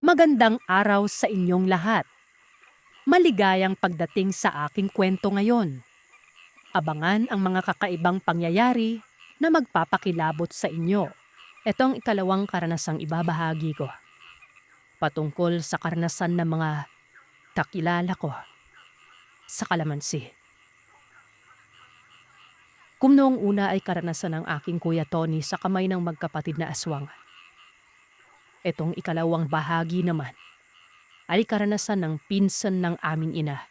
Magandang araw sa inyong lahat. Maligayang pagdating sa aking kwento ngayon. Abangan ang mga kakaibang pangyayari na magpapakilabot sa inyo. Ito ang ikalawang karanasang ibabahagi ko. Patungkol sa karanasan ng mga kakilala ko sa kalamansi. Kung noong una ay karanasan ng aking Kuya Tony sa kamay ng magkapatid na aswang. Itong ikalawang bahagi naman ay karanasan ng pinsan ng aming ina.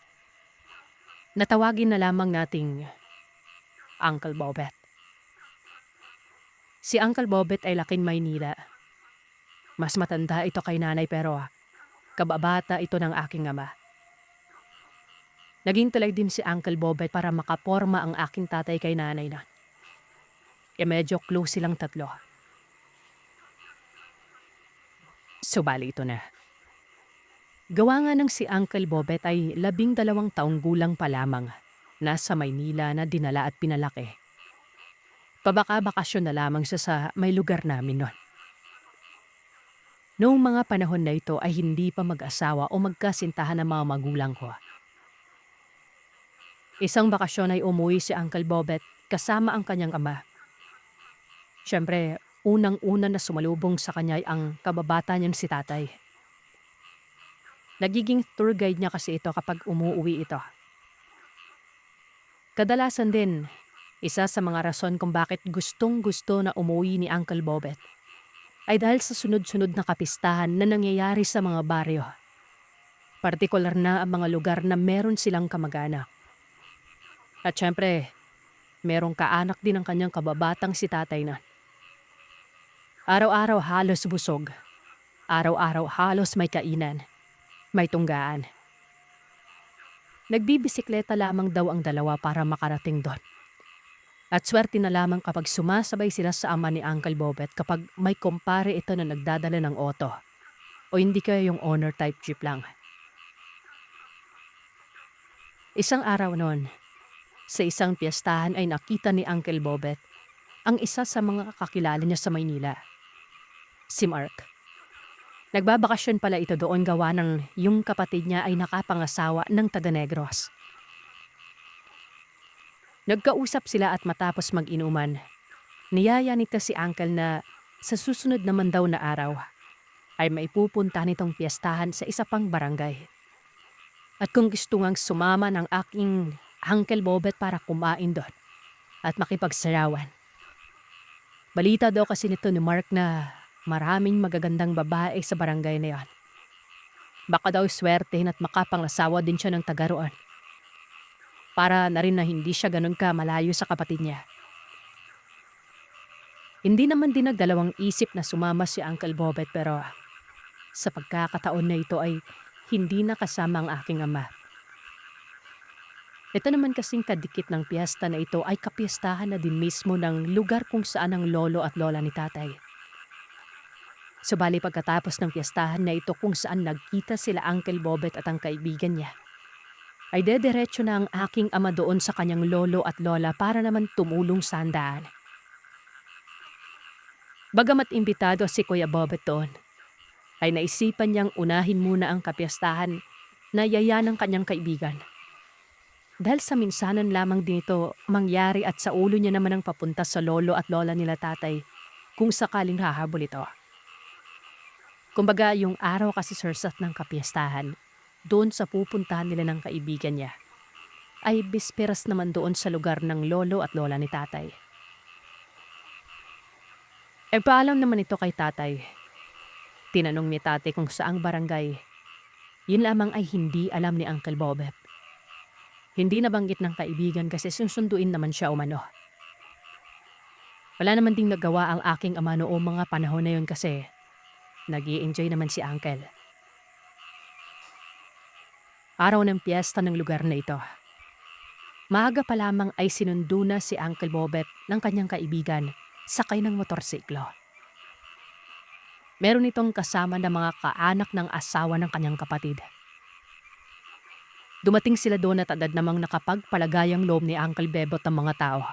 Natawagin na lamang nating Uncle Bobet. Si Uncle Bobet ay laking Maynila. Mas matanda ito kay nanay pero kababata ito ng aking ama. Naging tulay din si Uncle Bobet para makaporma ang aking tatay kay nanay na. Medyo close silang tatlo. Subali ito na. Gawa nga ng si Uncle Bobet ay 12 taong gulang pa lamang. Nasa Maynila na dinala at pinalaki. Pabaka-bakasyon na lamang siya sa may lugar namin noon. Noong mga panahon na ito ay hindi pa mag-asawa o magkasintahan ng mga magulang ko. Isang bakasyon ay umuwi si Uncle Bobet kasama ang kanyang ama. Siyempre, unang-una na sumalubong sa kanya ay ang kababata niyang si tatay. Nagiging tour guide niya kasi ito kapag umuwi ito. Kadalasan din, isa sa mga rason kung bakit gustong-gusto na umuwi ni Uncle Bobet ay dahil sa sunod-sunod na kapistahan na nangyayari sa mga baryo. Partikular na ang mga lugar na meron silang kamag-anak. At syempre, merong kaanak din ang kanyang kababatang si tatay na. Araw-araw halos busog. Araw-araw halos may kainan. May tunggaan. Nagbibisikleta lamang daw ang dalawa para makarating doon. At swerte na lamang kapag sumasabay sila sa ama ni Uncle Bobet kapag may kumpare ito na nagdadala ng auto. O hindi kaya yung owner type jeep lang. Isang araw noon, sa isang piyestahan ay nakita ni Uncle Bobet ang isa sa mga kakilala niya sa Maynila. Si Mark. Nagbabakasyon pala ito doon gawa ng yung kapatid niya ay nakapangasawa ng taga-Negros. Nagkausap sila at matapos mag-inuman, niyaya nito si Uncle na sa susunod naman daw na araw ay maipupunta nitong piyestahan sa isa pang barangay. At kung gusto ngang sumama ng aking Uncle Bobet para kumain doon at makipagsarawan. Balita daw kasi nito ni Mark na maraming magagandang babae sa barangay na yan. Baka daw swertehin at makapanglasawa din siya ng taga roon. Para na rin na hindi siya ganun ka malayo sa kapatid niya. Hindi naman din nagdalawang isip na sumama si Uncle Bobet pero sa pagkakataon na ito ay hindi nakasama ang aking ama. Ito naman kasing kadikit ng piyesta na ito ay kapiestahan na din mismo ng lugar kung saan ang lolo at lola ni tatay. Subali pagkatapos ng piyestahan na ito kung saan nagkita sila Uncle Bobet at ang kaibigan niya, ay dediretso na ang aking ama doon sa kanyang lolo at lola para naman tumulong sa handaan. Bagamat imbitado si Kuya Bobet doon, ay naisipan niyang unahin muna ang kapiyastahan na yaya ng kanyang kaibigan. Dahil sa minsanan lamang din ito mangyari at sa ulo niya naman ang papunta sa lolo at lola nila tatay kung sakaling hahabol ito. Kumbaga yung araw kasi sursat ng kapiyastahan, doon sa pupuntahan nila ng kaibigan niya, ay bisperas naman doon sa lugar ng lolo at lola ni tatay. Paalam naman ito kay tatay. Tinanong ni tatay kung saang barangay. Yun lamang ay hindi alam ni Uncle Bobet. Hindi nabanggit ng kaibigan kasi susunduin naman siya umano. Wala naman ding nagawa ang aking ama noong mga panahon na yun kasi nag-i-enjoy naman si Uncle. Araw ng piyesta ng lugar na ito. Maaga pa lamang ay sinundo na si Uncle Bobet ng kanyang kaibigan sakay ng motorsiklo. Meron itong kasama na mga kaanak ng asawa ng kanyang kapatid. Dumating sila doon at agad namang nakapagpalagayang loob ni Uncle Bebot ang mga tao.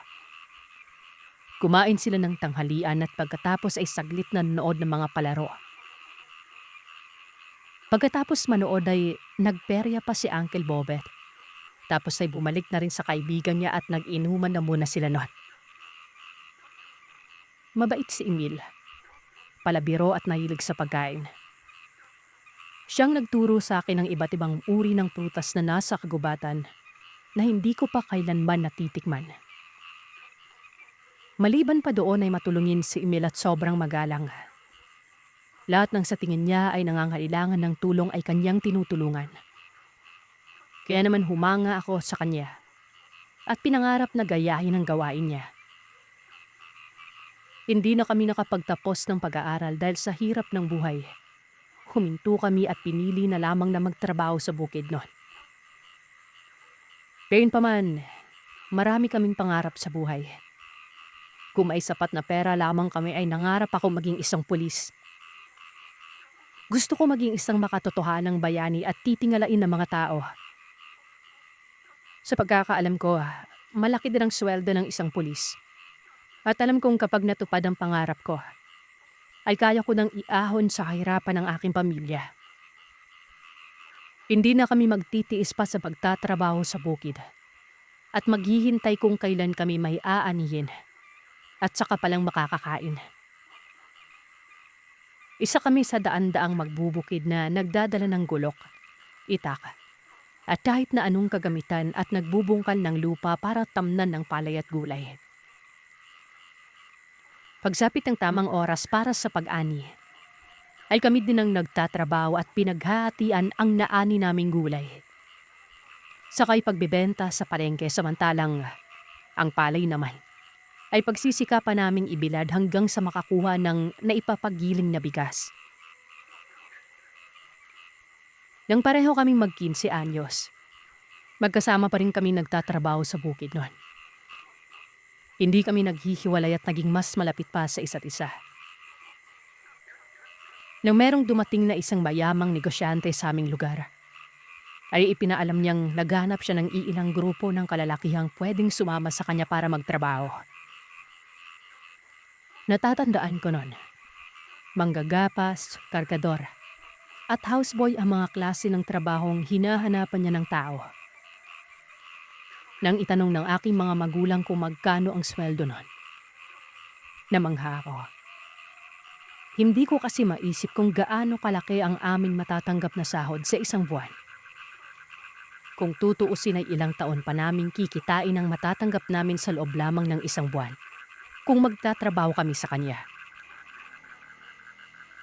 Kumain sila ng tanghalian at pagkatapos ay saglit na nanood ng mga palaro. Pagkatapos manood ay nagperya pa si Uncle Bobet. Tapos ay bumalik na rin sa kaibigan niya at nag-inuman na muna sila noon. Mabait si Emil. Palabiro at nahilig sa pagkain. Siyang nagturo sa akin ng iba't ibang uri ng prutas na nasa kagubatan na hindi ko pa kailanman natitikman. Maliban pa doon ay matulungin si Emil at sobrang magalang. Lahat ng sa tingin niya ay nangangailangan ng tulong ay kanyang tinutulungan. Kaya naman humanga ako sa kanya at pinangarap na gayahin ang gawain niya. Hindi na kami nakapagtapos ng pag-aaral dahil sa hirap ng buhay. Huminto kami at pinili na lamang na magtrabaho sa bukid noon. Gayunpaman, marami kaming pangarap sa buhay. Kung may sapat na pera lamang kami ay nangarap ako maging isang pulis. Gusto ko maging isang makatotohanang bayani at titingalain ng mga tao. Sa pagkakaalam ko, malaki din ang sweldo ng isang pulis. At alam kong kapag natupad ang pangarap ko, ay kaya ko nang iahon sa kahirapan ng aking pamilya. Hindi na kami magtitiis pa sa pagtatrabaho sa bukid at maghihintay kung kailan kami may aanihin at saka palang makakakain. Isa kami sa daan-daang magbubukid na nagdadala ng gulok, itak, at kahit na anong kagamitan at nagbubungkal ng lupa para tamnan ng palay at gulay. Pagsapit ng tamang oras para sa pag-ani, ay kami din ang nagtatrabaho at pinaghahatian ang naani naming gulay. Sakay pagbibenta sa palengke samantalang ang palay naman ay pagsisikapan naming ibilad hanggang sa makakuha ng naipapagiling na bigas. Nang pareho kaming mag-15 anyos, magkasama pa rin kami nagtatrabaho sa bukid noon. Hindi kami naghihiwalay at naging mas malapit pa sa isa't isa. Nang merong dumating na isang mayamang negosyante sa aming lugar, ay ipinaalam niyang naghanap siya ng iilang grupo ng kalalakihang pwedeng sumama sa kanya para magtrabaho. Natatandaan ko noon, manggagapas, kargador, at houseboy ang mga klase ng trabahong hinahanapan niya ng tao. Nang itanong ng aking mga magulang kung magkano ang sweldo nun, namangha ako. Hindi ko kasi maisip kung gaano kalaki ang aming matatanggap na sahod sa isang buwan. Kung tutuusin ay ilang taon pa naming kikitain ang matatanggap namin sa loob lamang ng isang buwan kung magtatrabaho kami sa kanya.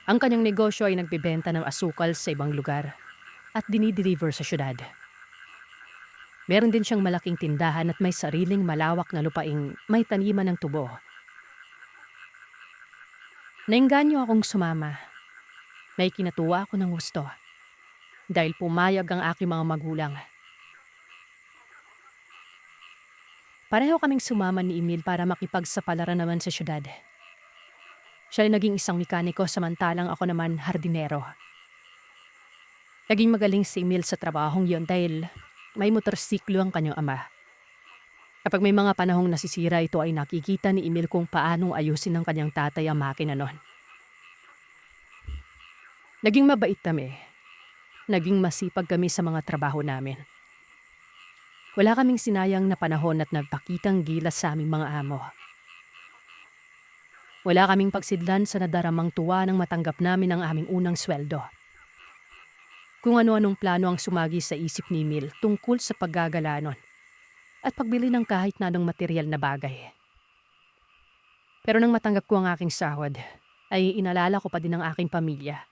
Ang kanyang negosyo ay nagbebenta ng asukal sa ibang lugar at dinideliver sa syudad. Meron din siyang malaking tindahan at may sariling malawak na lupaing may taniman ng tubo. Naengganyo akong sumama. May kinatuwa ako ng gusto dahil pumayag ang aking mga magulang. Pareho kaming sumama ni Emil para makipagsapalaran naman sa syudad. Siya ay naging isang mekaniko samantalang ako naman hardinero. Naging magaling si Emil sa trabahong yon dahil may motorsiklo ang kanyang ama. Kapag may mga panahong nasisira ito ay nakikita ni Emil kung paanong ayusin ng kanyang tatay ang makina noon. Naging mabait kami. Naging masipag kami sa mga trabaho namin. Wala kaming sinayang na panahon at nagpakitang gilas sa aming mga amo. Wala kaming pagsidlan sa nadaramang tuwa nang matanggap namin ang aming unang sweldo. Kung ano-anong plano ang sumagi sa isip ni Emil tungkol sa paggagala nun at pagbili ng kahit na anong material na bagay. Pero nang matanggap ko ang aking sahod, ay inalala ko pa din ang aking pamilya.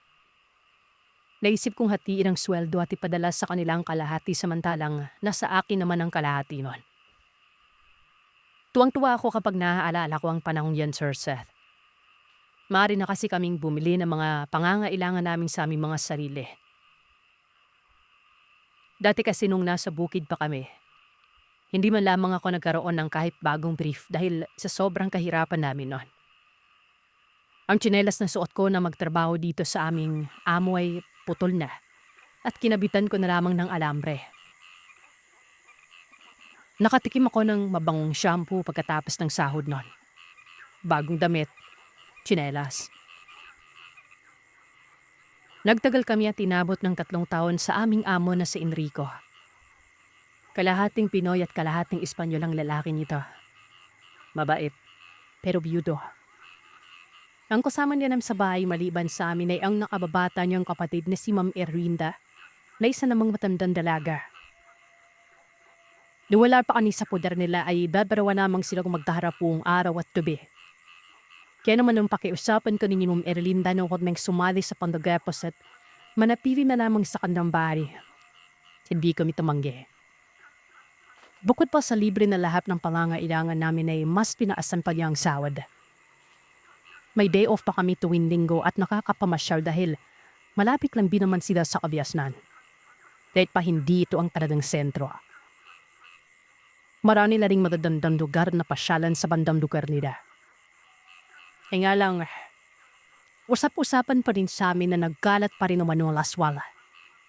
Naisip kong hatiin ang sweldo at ipadala sa kanilang kalahati samantalang nasa akin naman ang kalahati nun. Tuwang-tuwa ako kapag naaalala ko ang panahong yan, Sir Seth. Maaari na kasi kaming bumili ng mga pangangailangan namin sa aming mga sarili. Dati kasi nung nasa bukid pa kami, hindi man lamang ako nagkaroon ng kahit bagong brief dahil sa sobrang kahirapan namin noon. Ang tsinelas na suot ko na magtrabaho dito sa aming amo ay putol na at kinabitan ko na lamang ng alambre. Nakatikim ako ng mabangong shampoo pagkatapos ng sahod noon. Bagong damit, tsinelas. Nagtagal kami at inabot ng 3 taon sa aming amo na si Enrico. Kalahating Pinoy at kalahating Espanyol ang lalaki nito. Mabait, pero biyudo. Ang kasama niya nam sa bahay maliban sa amin ay ang nakababata niyang kapatid na si Ma'am Erlinda na isa namang matandang dalaga. Nung wala pa kami sa poder nila ay babarawa namang sila kung magkaharap buong araw at gabi. Kaya naman nung pakiusapan ko ni Ma'am Erlinda nung kung sumali sa pandagapos at manapili na lamang sa kandang bahay. Hindi kami tumanggi. Bukod pa sa libre na lahat ng pangangailangan namin ay mas pinaasan pa niya ang sawad. May day off pa kami tuwing linggo at nakakapamasyal dahil malapit lang din naman sila sa Kabiasnan. Dahil pa hindi ito ang talagang sentro. Marami na ring madadandang lugar na pasyalan sa bandang lugar nila. E nga lang, usap-usapan pa rin sa amin na nagkalat pa rin naman ng laswala.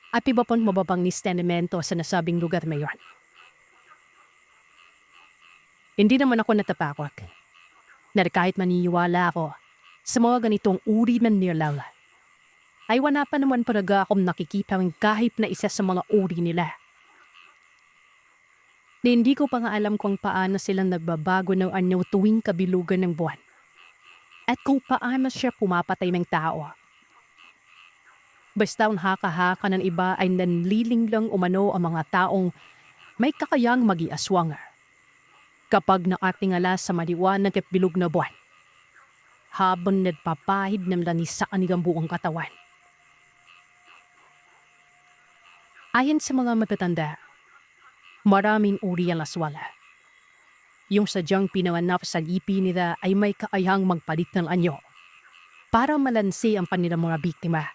At iba pang mababang nistenimento sa nasabing lugar na yon. Hindi naman ako natatakot. Na kahit maniniwala ako sa mga ganitong uri ng nilaw, ay wala pa naman talaga akong nakikita ng kahit na isa sa mga uri nila. Na hindi ko pa nga alam kung paano silang nagbabago ng anyo tuwing kabilugan ng buwan. At kung paano siya pumapatay ng tao. Basta ang haka-haka ng iba ay nanliling lang umano ang mga taong may kakayang mag-iaswang. Kapag nakatingala sa maliwanag at bilog na buwan, habang nagpapahid ng lanis sa kanilang buong katawan. Ayon sa mga matatanda, maraming uri ang laswala. Yung sadyang pinanganak sa lipi nila ay may kakayahang magpalit ng anyo para malansi ang kanilang mga biktima.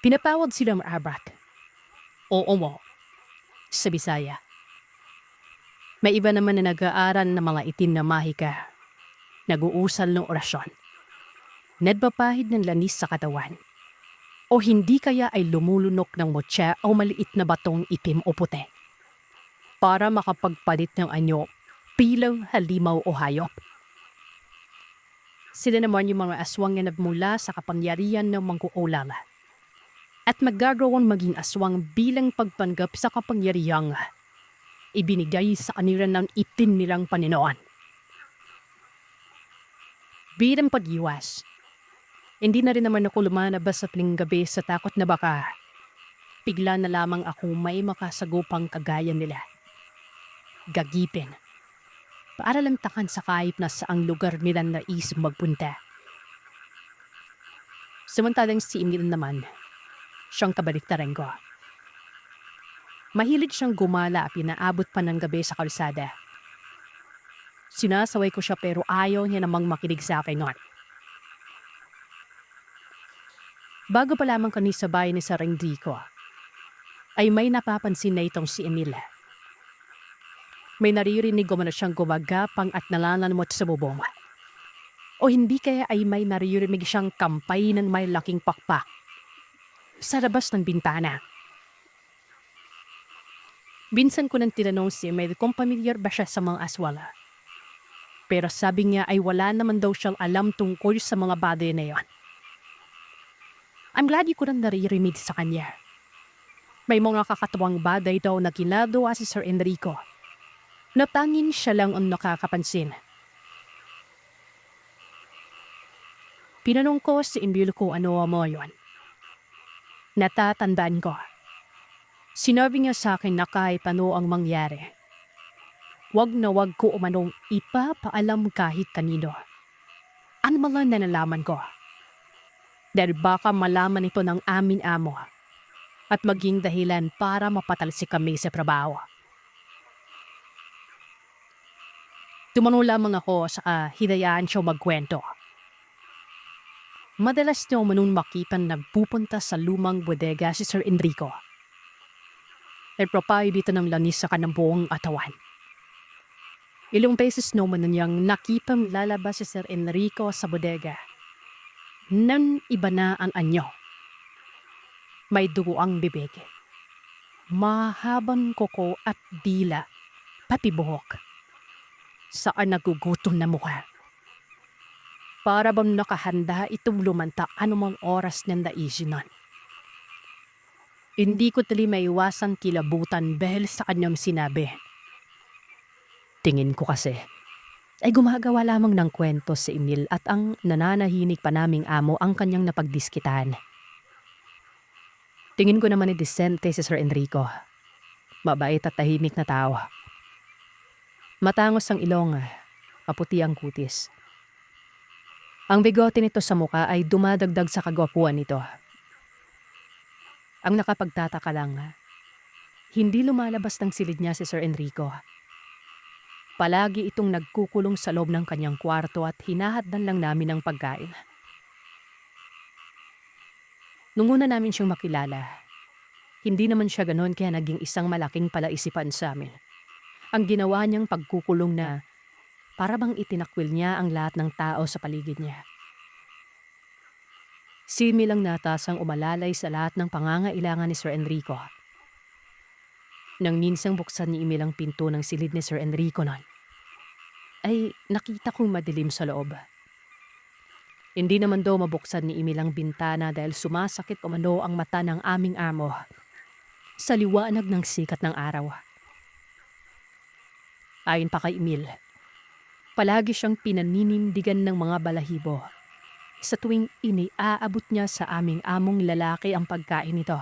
Pinapawag silang abrak o omo sa Bisaya. May iba naman na nag-aaral ng mga itim na mahika, nag-uusal ng orasyon, nagpapahid ng lanis sa katawan, o hindi kaya ay lumulunok ng mutya o maliit na batong itim o puti para makapagpalit ng anyo bilang halimaw o hayop. Sila naman yung mga aswang na nagmula sa kapangyarihan ng mangkukulala at magagawang maging aswang bilang pagpanggap sa kapangyarihang ibinigay sa kanila ng itim nilang Panginoon. Bilang pag-iwas, hindi na rin naman ako lumalabas sa tuwing gabi sa takot na baka bigla na lamang ako may makasagupang kagaya nila. Gagipin. Para lang takan sa kahit na saang lugar nila nais magpunta. Samantalang si Emil naman, siyang kabaliktaran ko. Mahilig siyang gumala at pinaabot pa ng gabi sa kalsada. Sinasaway ko siya pero ayaw niya namang makinig sa akin noon. Bago pa lamang kami sa bahay ni Sir Enrico, ay may napapansin na itong si Emil. May naririnig ko na siyang gumagapang at nalananmot sa bubong. O hindi kaya ay may naririnig siyang kampay ng may laking pakpak sa labas ng bintana. Binsan ko nang tinanong si Emil kung pamilyar ba siya sa mga aswala. Pero sabi niya ay wala naman daw siyang alam tungkol sa mga bagay na yon. I'm glad ko nang naririnig sa kanya. May mga kakatuwang bagay daw na ginagawa si Sir Enrico. Natangin siya lang ang nakakapansin. Pinanong ko si Emil kung ano mo yon. Natatandaan ko. Sinabi niya sa akin na kahit ano ang mangyari, wag na wag ko umanong ipapaalam kahit kanino. Ano mga nalalaman ko? Dahil baka malaman ito ng aming amo at maging dahilan para mapatalsik kami sa trabaho. Tumanong lamang ako sa hinayaan siya magkwento. Madalas niyo manong makipan nagpupunta sa lumang bodega si Sir Enrico. Nagpapahid dito ng lanis sa kanang buong atawan. Ilang beses naman niyang nakipang lalabas si Sir Enrico sa bodega. Nang iba na ang anyo. May dugo ang bibig. Mahabang kuko at dila, pati buhok. Saan nagugutom na mukha. Para bang nakahanda itong lumantak anumang oras niyang naisinan. Hindi ko tuloy maiwasang kilabutan dahil sa kanyang sinabi. Tingin ko kasi ay gumagawa lamang ng kwento si Emil at ang nananahinig pa naming amo ang kanyang napagdiskitahan. Tingin ko naman ni Decente si Sir Enrico. Mabait at tahimik na tao. Matangos ang ilong, maputi ang kutis. Ang bigote nito sa muka ay dumadagdag sa kagwapuan nito. Ang nakapagtataka lang, hindi lumalabas ng silid niya si Sir Enrico. Palagi itong nagkukulong sa loob ng kanyang kwarto at hinahaddan lang namin ng pagkain. Nung una namin siyang makilala, hindi naman siya ganon kaya naging isang malaking palaisipan sa amin. Ang ginawa niyang pagkukulong na para bang itinakwil niya ang lahat ng tao sa paligid niya. Si Emil ang natasang umalalay sa lahat ng pangangailangan ni Sir Enrico. Nang minsang buksan ni Emil ang pinto ng silid ni Sir Enrico noon, ay nakita kong madilim sa loob. Hindi naman daw mabuksan ni Emil ang bintana dahil sumasakit umano ang mata ng aming amo sa liwanag ng sikat ng araw. Ayon pa kay Emil, palagi siyang pinaninindigan ng mga balahibo sa tuwing iniaabot niya sa aming among lalaki ang pagkain nito.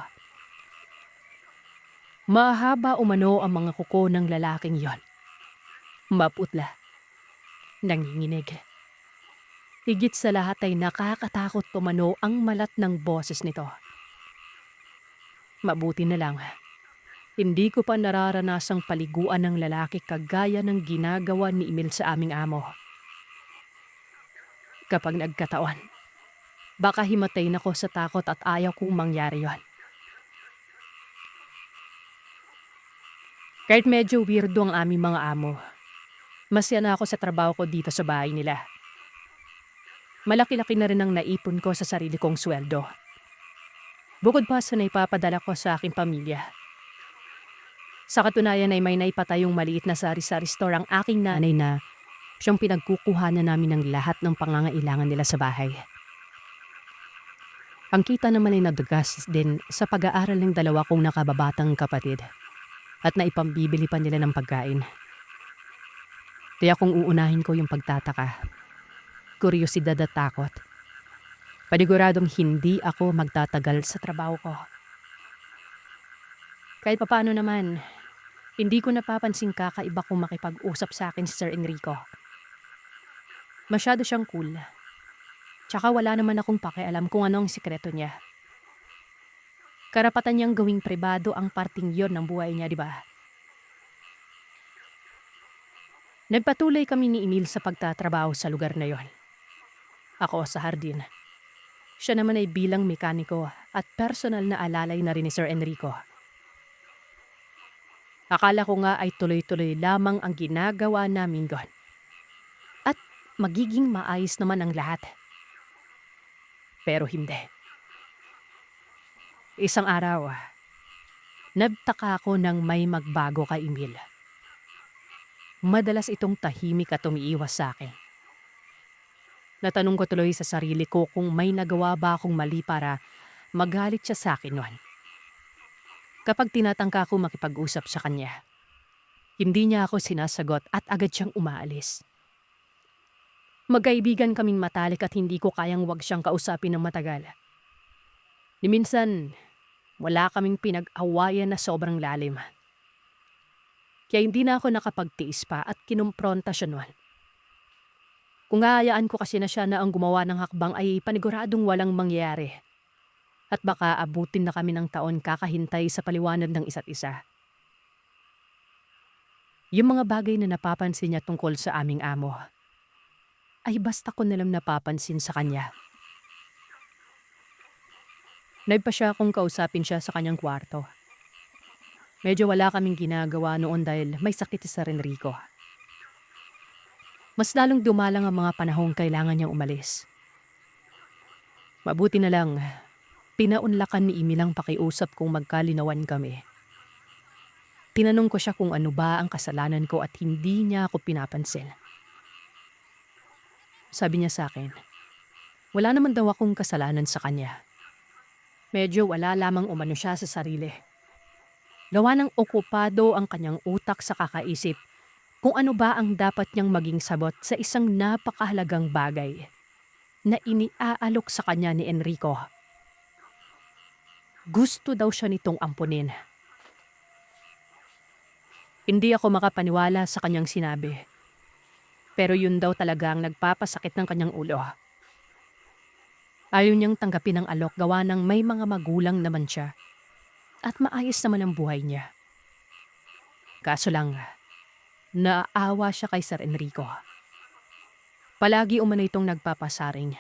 Mahaba umano ang mga kuko ng lalaking yon. Maputla. Nanginginig. Higit sa lahat ay nakakatakot umano ang malat ng boses nito. Mabuti na lang, hindi ko pa nararanasang paliguan ng lalaki kagaya ng ginagawa ni Emil sa aming amo. Kapag nagkataon, baka himatayin ako sa takot at ayaw kong mangyari yon. Kahit medyo weirdo ang aming mga amo, masaya na ako sa trabaho ko dito sa bahay nila. Malaki-laki na rin ang naipon ko sa sarili kong sweldo. Bukod pa sa naipapadala ko sa aking pamilya. Sa katunayan ay may naipatayong maliit na sari-sari store ang aking nanay na siyang pinagkukuhanan namin ng lahat ng pangangailangan nila sa bahay. Ang kita naman ay nadagas din sa pag-aaral ng dalawa kong nakababatang kapatid at naipambibili pa nila ng pagkain. Kaya kung uunahin ko yung pagtataka, kuryosidad at takot, paniguradong hindi ako magtatagal sa trabaho ko. Kahit papaano naman, hindi ko napapansing kakaiba kung makipag-usap sa akin si Sir Enrico. Masyado siyang cool. Tsaka wala naman akong pakialam kung ano ang sikreto niya. Karapatan niyang gawing pribado ang parting yon ng buhay niya, di ba? Nagpatuloy kami ni Emil sa pagtatrabaho sa lugar na yon. Ako sa hardin. Siya naman ay bilang mekaniko at personal na alalay na rin ni Sir Enrico. Akala ko nga ay tuloy-tuloy lamang ang ginagawa namin doon. At magiging maayos naman ang lahat. Pero hindi. Isang araw, nagtaka ako nang may magbago kay Emil. Madalas itong tahimik at umiiwas sa akin. Natanong ko tuloy sa sarili ko kung may nagawa ba akong mali para magalit siya sa akin noon. Kapag tinatangka ko makipag-usap sa kanya, hindi niya ako sinasagot at agad siyang umaalis. Magkaibigan kaming matalik at hindi ko kayang wag siyang kausapin ng matagal. Ni minsan, wala kaming pinag-awayan na sobrang lalim. Kaya hindi na ako nakapagtiis pa at kinumpronta siya noon. Kung hahayaan ko kasi na siya na ang gumawa ng hakbang ay paniguradong walang mangyayari. At baka abutin na kami ng taon kakahintay sa paliwanag ng isa't isa. Yung mga bagay na napapansin niya tungkol sa aming amo, ay basta ko nalang napapansin sa kanya. Nagpa siya kung kausapin siya sa kanyang kwarto. Medyo wala kaming ginagawa noon dahil may sakit si Sir Enrico. Mas lalong dumalang ang mga panahong kailangan niyang umalis. Mabuti na lang, pinaunlakan ni Emil ang pakiusap kung magkalinawan kami. Tinanong ko siya kung ano ba ang kasalanan ko at hindi niya ako pinapansin. Sabi niya sa akin, Wala naman daw akong kasalanan sa kanya. Medyo wala lamang umano siya sa sarili. Gawa ng okupado ang kanyang utak sa kakaisip kung ano ba ang dapat niyang maging sabot sa isang napakahalagang bagay na iniaalok sa kanya ni Enrico. Gusto daw siya nitong ampunin. Hindi ako makapaniwala sa kanyang sinabi. Pero yun daw talaga ang nagpapasakit ng kanyang ulo. Ayaw niyang tanggapin ang alok gawa ng may mga magulang naman siya at maayos naman ang buhay niya. Kaso lang, naaawa siya kay Sir Enrico. Palagi umano itong nagpapasaring.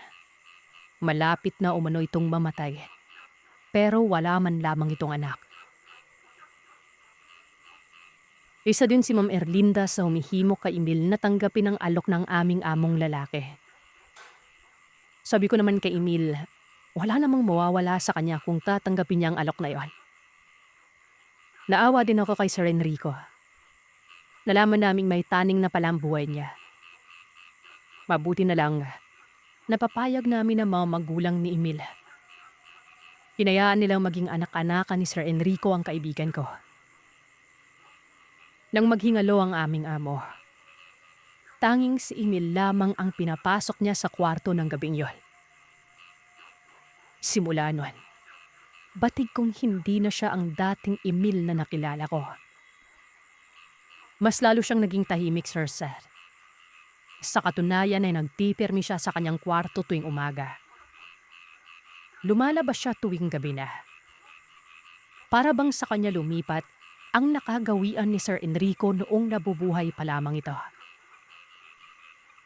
Malapit na umano itong mamatay. Pero wala man lamang itong anak. Isa din si Ma'am Erlinda sa humihimok kay Emil na tanggapin ang alok ng aming among lalaki. Sabi ko naman kay Emil, wala namang mawawala sa kanya kung tatanggapin niya ang alok na yon. Naawa din ako kay Sir Enrico. Nalaman naming may taning na pala ang buhay niya. Mabuti na lang, napapayag namin ang mga magulang ni Emil. Hinayaan nilang maging anak-anakan ni Sir Enrico ang kaibigan ko. Nang maghingalo ang aming amo, tanging si Emil lamang ang pinapasok niya sa kwarto ng gabing yon. Simula nun, batig kong hindi na siya ang dating Emil na nakilala ko. Mas lalo siyang naging tahimik, Sir Seth. Sa katunayan ay nagpipirmi siya sa kanyang kwarto tuwing umaga. Lumalabas siya tuwing gabi na. Para bang sa kanya lumipat ang nakagawian ni Sir Enrico noong nabubuhay pa lamang ito.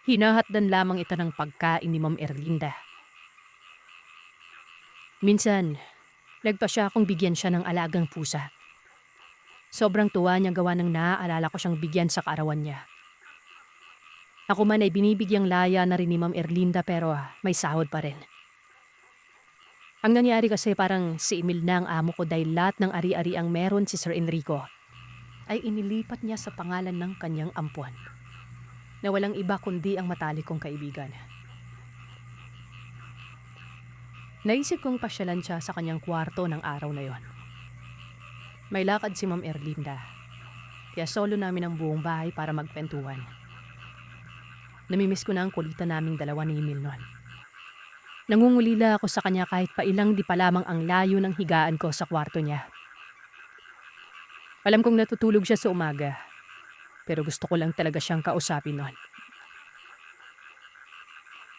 Hinahatdan lamang ito ng pagkain ni Ma'am Erlinda. Minsan, nagpa siya akong bigyan siya ng alagang pusa. Sobrang tuwa niya gawa ng naaalala ko siyang bigyan sa kaarawan niya. Ako man ay binibigyang laya na rin ni Ma'am Erlinda pero may sahod pa rin. Ang nangyari kasi parang si Emil na ang amo ko dahil lahat ng ari-ari ang meron si Sir Enrico ay inilipat niya sa pangalan ng kanyang ampuan na walang iba kundi ang matalik kong kaibigan. Naisip kong pasyalan siya sa kanyang kwarto ng araw na yon. May lakad si Ma'am Erlinda, kaya solo namin ang buong bahay para magkwentuhan. Namimiss ko na ang kulitan naming dalawa ni Emil noon. Nangungulila ako sa kanya kahit pa ilang di pa lamang ang layo ng higaan ko sa kwarto niya. Alam kong natutulog siya sa umaga, pero gusto ko lang talaga siyang kausapin noon.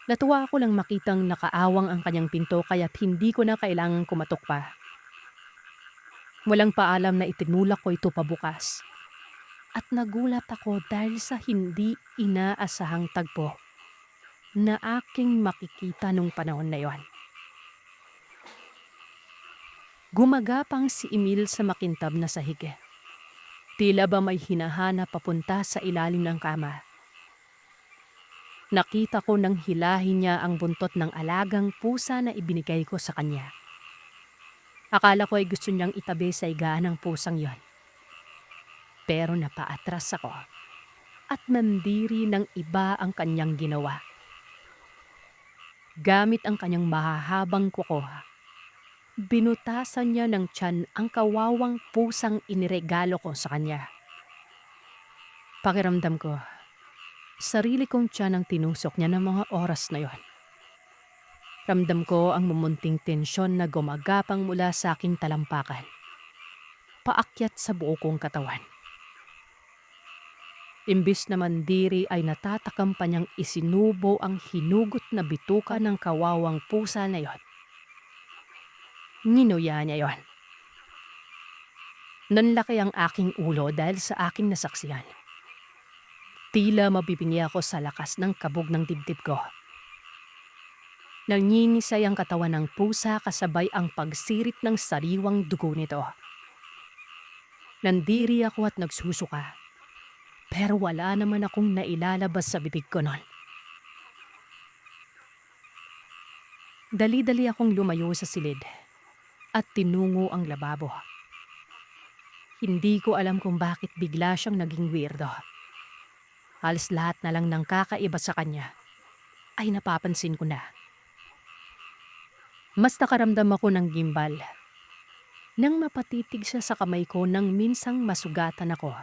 Natuwa ako lang makitang nakaawang ang kanyang pinto kaya hindi ko na kailangang kumatok pa. Walang paalam na itinulak ko ito pabukas. At nagulat ako dahil sa hindi inaasahang tagpo na aking makikita nung panahon na yon. Gumagapang si Emil sa makintab na sahig. Tila ba may hinahanap papunta sa ilalim ng kama. Nakita ko nang hilahin niya ang buntot ng alagang pusa na ibinigay ko sa kanya. Akala ko ay gusto niyang itabi sa higaan ng pusang yon. Pero napaatras ako at nandiri ng iba ang kanyang ginawa. Gamit ang kanyang mahahabang kuko, binutasan niya ng tiyan ang kawawang pusang iniregalo ko sa kanya. Pakiramdam ko, sarili kong tiyan ang tinusok niya ng mga oras na yon. Ramdam ko ang mumunting tensyon na gumagapang mula sa aking talampakan, paakyat sa buo kong katawan. Imbis na mandiri ay natatakam pa niyang isinubo ang hinugot na bituka ng kawawang pusa na yon. Ninuya niya yon. Nanlaki ang aking ulo dahil sa aking nasaksihan. Tila mabibingi ako sa lakas ng kabog ng dibdib ko. Nangingisay ang katawan ng pusa kasabay ang pagsirit ng sariwang dugo nito. Nandiri ako at nagsusuka. Pero wala naman akong nailalabas sa bibig ko noon. Dali-dali akong lumayo sa silid at tinungo ang lababo. Hindi ko alam kung bakit bigla siyang naging weirdo. Halos lahat na lang ng kakaiba sa kanya ay napapansin ko na. Mas nakaramdam ako ng gimbal nang mapatitig siya sa kamay ko nang minsang masugatan ako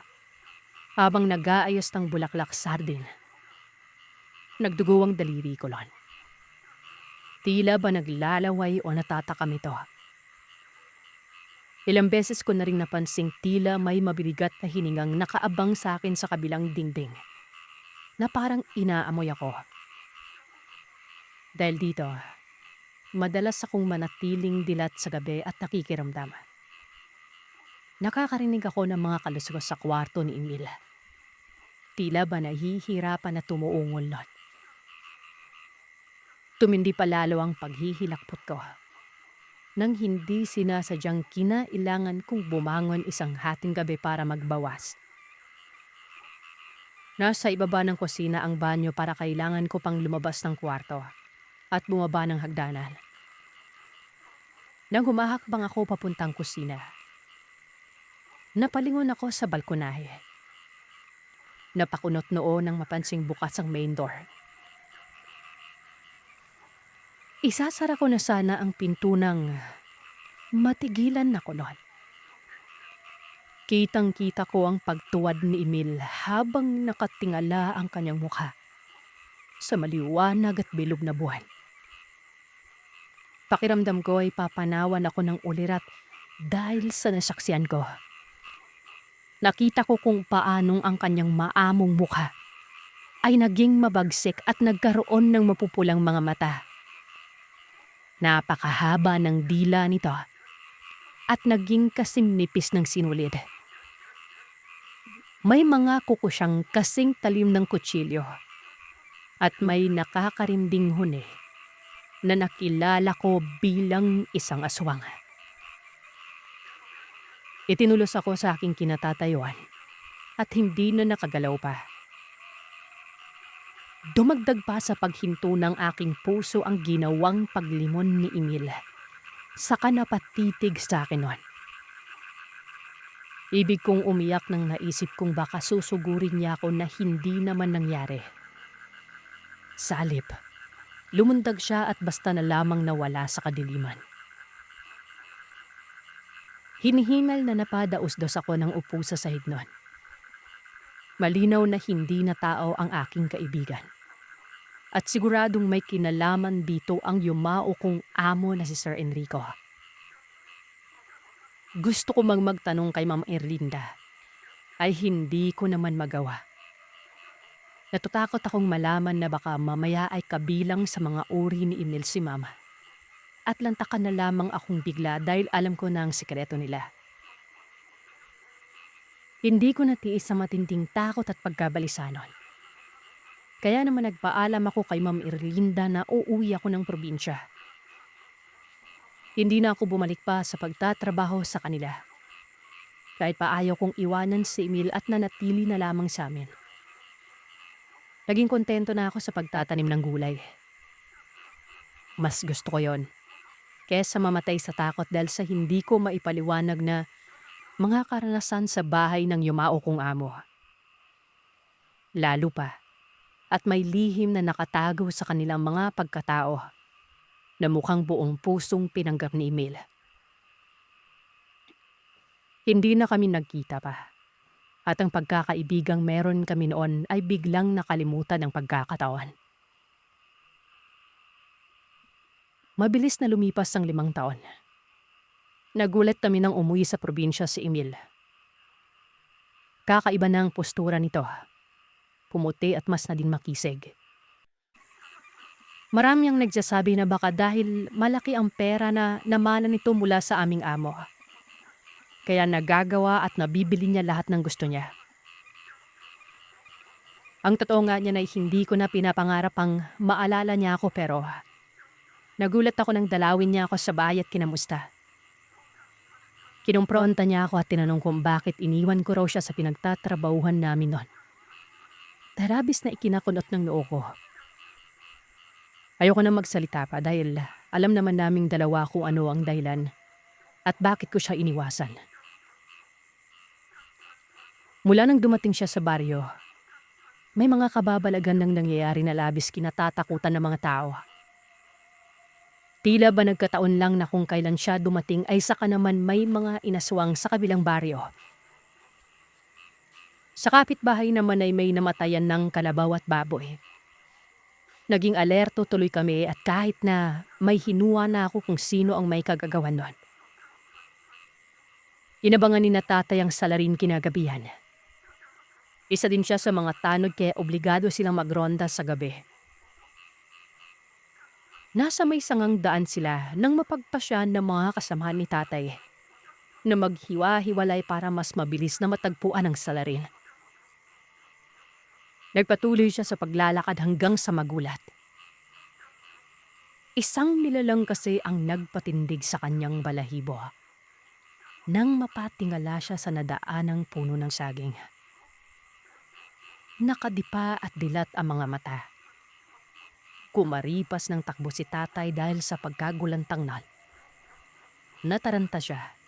habang nag-aayos ng bulaklak sardin. Nagdugo ang daliri ko lon. Tila ba naglalaway o natatakam ito. Ilang beses ko na rin napansing tila may mabibigat na hiningang nakaabang sa akin sa kabilang dingding na parang inaamoy ako. Dahil dito, madalas akong manatiling dilat sa gabi at nakikiramdam. Nakakarinig ako ng mga kaluskos sa kwarto ni Emil. Tila ba nahihirapan na tumuungol lot. Tumindi pa lalo ang paghihilakpot ko nang hindi sinasadyang kinailangan kong bumangon isang hating gabi para magbawas. Nasa ibaba ng kusina ang banyo para kailangan ko pang lumabas ng kwarto at bumaba ng hagdanan. Nang humahakbang ako papuntang kusina, napalingon ako sa balkonahe. Napakunot noon nang mapansing bukas ang main door. Isasara ko na sana ang pinto nang matigilan ako noon. Kitang-kita ko ang pagtuwad ni Emil habang nakatingala ang kanyang mukha sa maliwanag at bilog na buwan. Pakiramdam ko ay papanawan ako ng ulirat dahil sa nasaksiyan ko. Nakita ko kung paanong ang kanyang maamong mukha ay naging mabagsik at nagkaroon ng mapupulang mga mata. Napakahaba ng dila nito at naging kasing nipis ng sinulid. May mga kuko siyang kasing talim ng kutsilyo at may nakakarinding huni na nakilala ko bilang isang aswang. Itinulos ako sa aking kinatatayuan at hindi na nakagalaw pa. Dumagdag pa sa paghinto ng aking puso ang ginawang paglimon ni Emil. Saka napatitig sa akin nun. Ibig kong umiyak nang naisip kong baka susugurin niya ako na hindi naman nangyari. Sa halip, lumundag siya at basta na lamang nawala sa kadiliman. Hinihingal na napadaos-dos ako ng upo sa sahig nun. Malinaw na hindi na tao ang aking kaibigan. At siguradong may kinalaman dito ang yumao kong amo na si Sir Enrico. Gusto ko magtanong kay Ma'am Erlinda, ay hindi ko naman magawa. Natatakot akong malaman na baka mamaya ay kabilang sa mga uri ni Emil si Mama. At lantakan na lamang akong bigla dahil alam ko na ang sikreto nila. Hindi ko natiis sa matinding takot at pagkabalisa nun. Kaya naman nagpaalam ako kay Ma'am Erlinda na uuwi ako ng probinsya. Hindi na ako bumalik pa sa pagtatrabaho sa kanila. Kahit pa ayaw kong iwanan si Emil at nanatili na lamang sa amin. Naging kontento na ako sa pagtatanim ng gulay. Mas gusto ko yon kesa mamatay sa takot dahil sa hindi ko maipaliwanag na mga karanasan sa bahay ng yumao kong amo. Lalo pa, at may lihim na nakatago sa kanilang mga pagkatao na mukhang buong pusong pinanggap ni Emil. Hindi na kami nagkita pa, at ang pagkakaibigang meron kami noon ay biglang nakalimutan ng pagkakataon. Mabilis na lumipas ang 5 taon. Nagulat kami nang umuwi sa probinsya si Emil. Kakaiba na ang postura nito. Pumuti at mas na din makisig. Marami ang nagsasabi na baka dahil malaki ang pera na namana nito mula sa aming amo. Kaya nagagawa at nabibili niya lahat ng gusto niya. Ang totoo nga niya ay hindi ko na pinapangarap ang maalala niya ako pero nagulat ako nang dalawin niya ako sa bahay at kinamusta. Kinumpronta niya ako at tinanong kung bakit iniwan ko raw siya sa pinagtatrabahuhan namin noon. Tarabis na ikinakunot ng noo ko. Ayoko na magsalita pa dahil alam naman naming dalawa kung ano ang dahilan at bakit ko siya iniwasan. Mula nang dumating siya sa baryo, may mga kababalagan nang nangyayari na labis kinatatakutan ng mga tao. Tila ba nagkataon lang na kung kailan siya dumating ay saka naman may mga inaswang sa kabilang baryo. Sa kapitbahay naman ay may namatayan ng kalabaw at baboy. Naging alerto tuloy kami at kahit na may hinuha na ako kung sino ang may kagagawan nun. Inabangan ni na tatay ang salarin kinagabihan. Isa din siya sa mga tanod kaya obligado silang magronda sa gabi. Nasa may sangang daan sila nang mapagpasya ng mga kasamahan ni tatay na maghiwa-hiwalay para mas mabilis na matagpuan ang salarin. Nagpatuloy siya sa paglalakad hanggang sa magulat. Isang nilalang kasi ang nagpatindig sa kanyang balahibo nang mapatingala siya sa nadaanang puno ng saging. Nakadipa at dilat ang mga mata. Kumaripas ng takbo si tatay dahil sa pagkagulantang nataranta siya,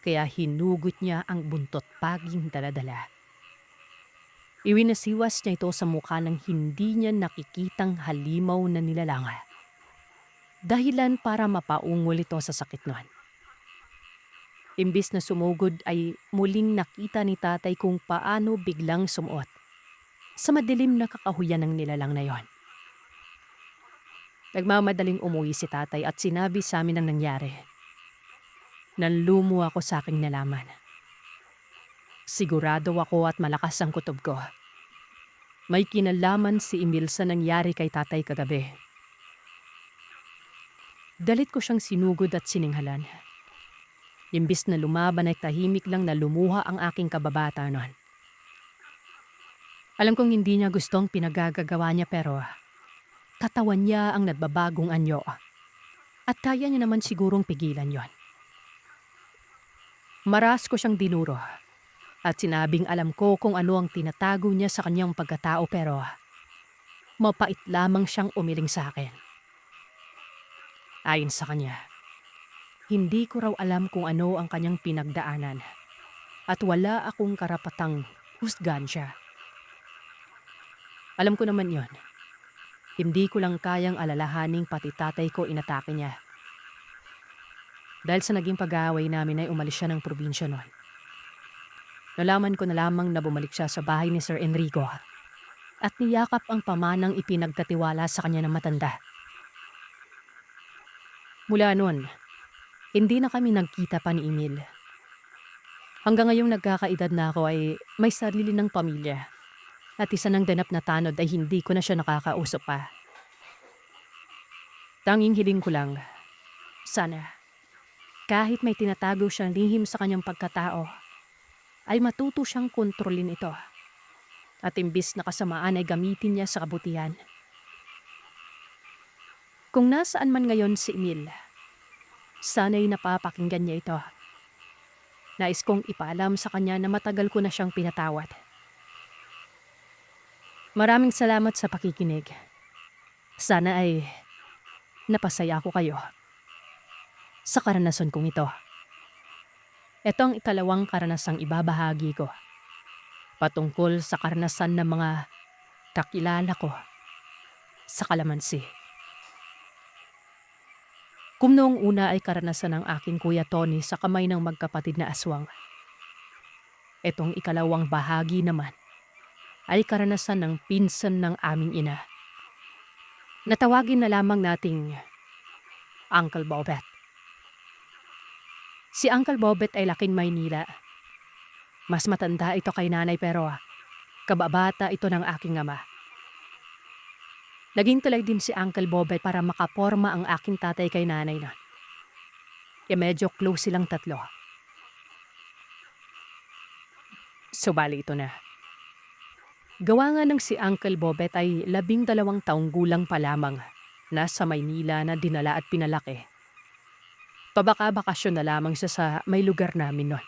kaya hinugot niya ang buntot paging daladala. Iwinasiwas niya ito sa mukha ng hindi niya nakikitang halimaw na nilalanga. Dahilan para mapaungol ito sa sakit nun. Imbis na sumugod ay muling nakita ni tatay kung paano biglang sumuot sa madilim na kakahuyan ng nilalang na yon. Nagmamadaling umuwi si tatay at sinabi sa amin ang nangyari. Nanlumo ako sa aking nalaman. Sigurado ako at malakas ang kutob ko. May kinalaman si Emil sa nangyari kay tatay kagabi. Dalit ko siyang sinugod at sininghalan. Imbis na lumaban ay tahimik lang na lumuha ang aking kababata noon. Alam kong hindi niya gustong pinagagagawa niya pero katawan niya ang nagbabagong anyo at kaya niya naman sigurong pigilan yon. Maras ko siyang dinuro at sinabing alam ko kung ano ang tinatago niya sa kanyang pagkatao pero mapait lamang siyang umiling sa akin. Ayon sa kanya, hindi ko raw alam kung ano ang kanyang pinagdaanan at wala akong karapatang husgahan siya. Alam ko naman yon. Hindi ko lang kayang alalahaning pati tatay ko inatake niya. Dahil sa naging pag-aaway namin ay umalis siya ng probinsya noon. Nalaman ko na lamang na bumalik siya sa bahay ni Sir Enrico at niyakap ang pamanang ipinagkatiwala sa kanya ng matanda. Mula noon, hindi na kami nagkita pa ni Emil. Hanggang ngayong nagkakaedad na ako ay may sarili ng pamilya. At isa ng ganap na tanod ay hindi ko na siya nakakausap pa. Tanging hiling ko lang, sana, kahit may tinatago siyang lihim sa kanyang pagkatao, ay matuto siyang kontrolin ito. At imbis na kasamaan ay gamitin niya sa kabutihan. Kung nasaan man ngayon si Emil, sana'y napapakinggan niya ito. Nais kong ipaalam sa kanya na matagal ko na siyang pinatawad. Maraming salamat sa pakikinig. Sana ay napasaya ko kayo sa karanasan kong ito. Ito ang ikalawang karanasang ibabahagi ko patungkol sa karanasan ng mga kakilala ko sa kalamansi. Kung noong una ay karanasan ng aking Kuya Tony sa kamay ng magkapatid na aswang, itong ikalawang bahagi naman ay karanasan ng pinsan ng aming ina. Natawagin na lamang nating Uncle Bobet. Si Uncle Bobet ay laking Maynila. Mas matanda ito kay nanay pero kababata ito ng aking ama. Naging tulay din si Uncle Bobet para makaporma ang aking tatay kay nanay na. Kaya medyo close silang tatlo. Subali ito na. Gawa nga ng si Uncle Bobet ay 12 taong gulang pa lamang na sa Maynila na dinala at pinalaki. Pabaka-bakasyon na lamang siya sa may lugar namin noon.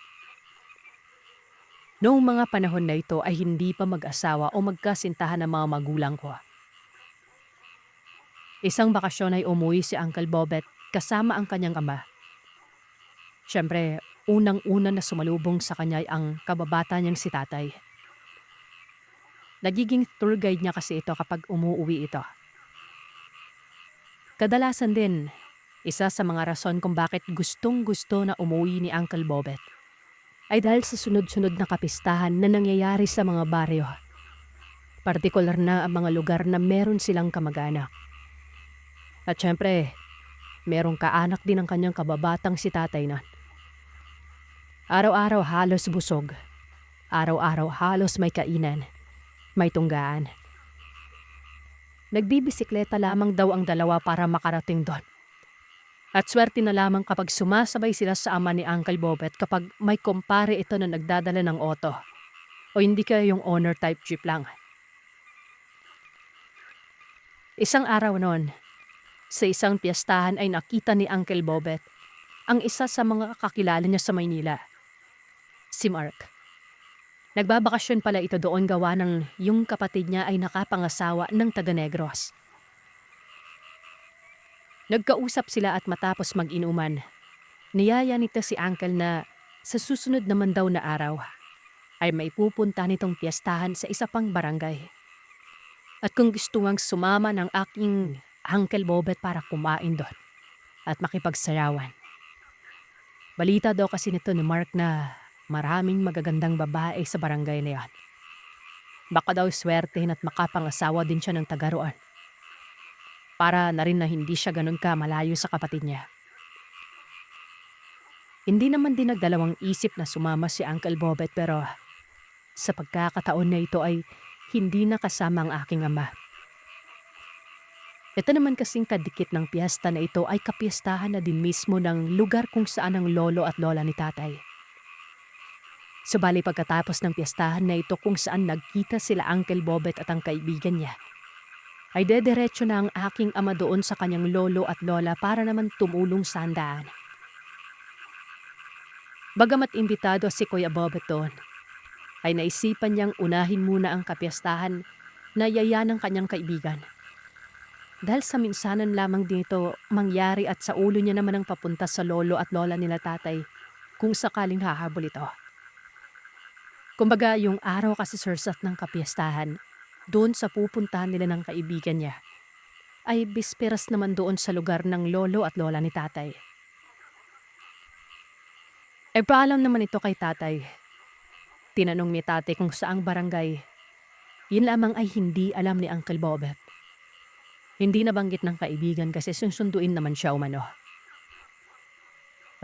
Noong mga panahon na ito ay hindi pa mag-asawa o magkasintahan ng mga magulang ko. Isang bakasyon ay umuwi si Uncle Bobet kasama ang kanyang ama. Siyempre, unang-una na sumalubong sa kanya ay ang kababata niyang si tatay. Nagiging tour guide niya kasi ito kapag umuwi ito. Kadalasan din, Isa sa mga rason kung bakit gustong-gusto na umuwi ni Uncle Bobet ay dahil sa sunod-sunod na kapistahan na nangyayari sa mga baryo. Partikular na ang mga lugar na meron silang kamag-anak. At syempre, merong kaanak din ang kanyang kababatang si tatay na. Araw-araw halos busog. Araw-araw halos may kainan. May tunggaan. Nagbibisikleta lamang daw ang dalawa para makarating doon. At swerte na lamang kapag sumasabay sila sa ama ni Uncle Bobet kapag may kumpare ito na nagdadala ng auto. O hindi kaya yung owner type jeep lang. Isang araw noon, sa isang piyestahan ay nakita ni Uncle Bobet ang isa sa mga kakilala niya sa Maynila, si Mark. Nagbabakasyon pala ito doon gawa ng yung kapatid niya ay nakapangasawa ng taga Negros. Nagkausap sila at matapos mag-inuman, niyaya nito si Uncle na sa susunod naman daw na araw ay may pupunta nitong piyestahan sa isa pang barangay. At kung gusto ngang sumama ng aking Uncle Bobet para kumain doon at makipagsayawan. Balita daw kasi nito ni Mark na maraming magagandang babae sa barangay na yan. Baka daw swertehin at makapangasawa din siya ng taga roon. Para na rin na hindi siya ganun ka malayo sa kapatid niya. Hindi naman din nagdalawang isip na sumama si Uncle Bobet pero sa pagkakataon na ito ay hindi nakasama ang aking ama. Ito naman kasing kadikit ng piyesta na ito ay kapiestahan na din mismo ng lugar kung saan ang lolo at lola ni tatay. Subali pagkatapos ng piyestahan na ito kung saan nagkita sila Uncle Bobet at ang kaibigan niya, ay dederecho na ang aking ama doon sa kanyang lolo at lola para naman tumulong sa handaan. Bagamat imbitado si Kuya Bobet doon, ay naisipan niyang unahin muna ang kapiyastahan na yaya ng kanyang kaibigan. Dahil sa minsanan lamang dito mangyari at sa ulo niya naman ang papunta sa lolo at lola nila tatay kung sakaling hahabol ito. Kumbaga yung araw kasi sursat ng kapiyastahan, doon sa pupuntahan nila ng kaibigan niya, ay bisperas naman doon sa lugar ng lolo at lola ni tatay. E paalam naman ito kay tatay. Tinanong ni tatay kung saang barangay. Yun lamang ay hindi alam ni Uncle Bobet. Hindi nabanggit ng kaibigan kasi susunduin naman siya umano.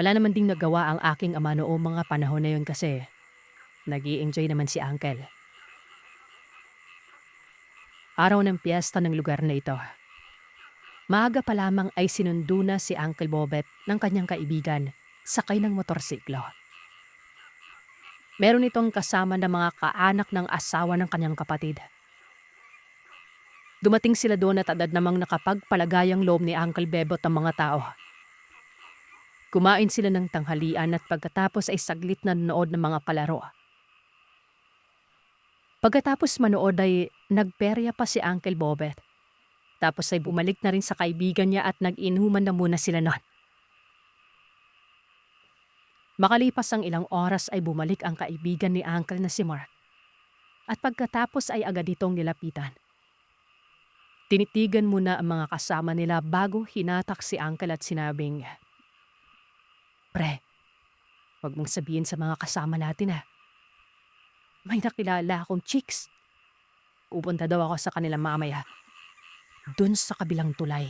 Wala naman ding nagawa ang aking ama noong mga panahon na yun kasi nag-i-enjoy naman si Uncle. Araw ng piyesta ng lugar na ito. Maaga pa lamang ay sinundo na si Uncle Bobet ng kanyang kaibigan sakay ng motorsiklo. Meron itong kasama na mga kaanak ng asawa ng kanyang kapatid. Dumating sila doon at agad namang nakapagpalagayang loob ni Uncle Bebot ang mga tao. Kumain sila ng tanghalian at pagkatapos ay saglit na nanood ng mga palaro. Pagkatapos manood ay nagperya pa si Uncle Bobet. Tapos ay bumalik na rin sa kaibigan niya at nag-inuman na muna sila noon. Makalipas ang ilang oras ay bumalik ang kaibigan ni Uncle na si Mark. At pagkatapos ay agad itong nilapitan. Tinitigan muna ang mga kasama nila bago hinatak si Uncle at sinabing, "Pre, wag mong sabihin sa mga kasama natin may nakilala akong chicks. Pupunta daw ako sa kanila mamaya. Dun sa kabilang tulay.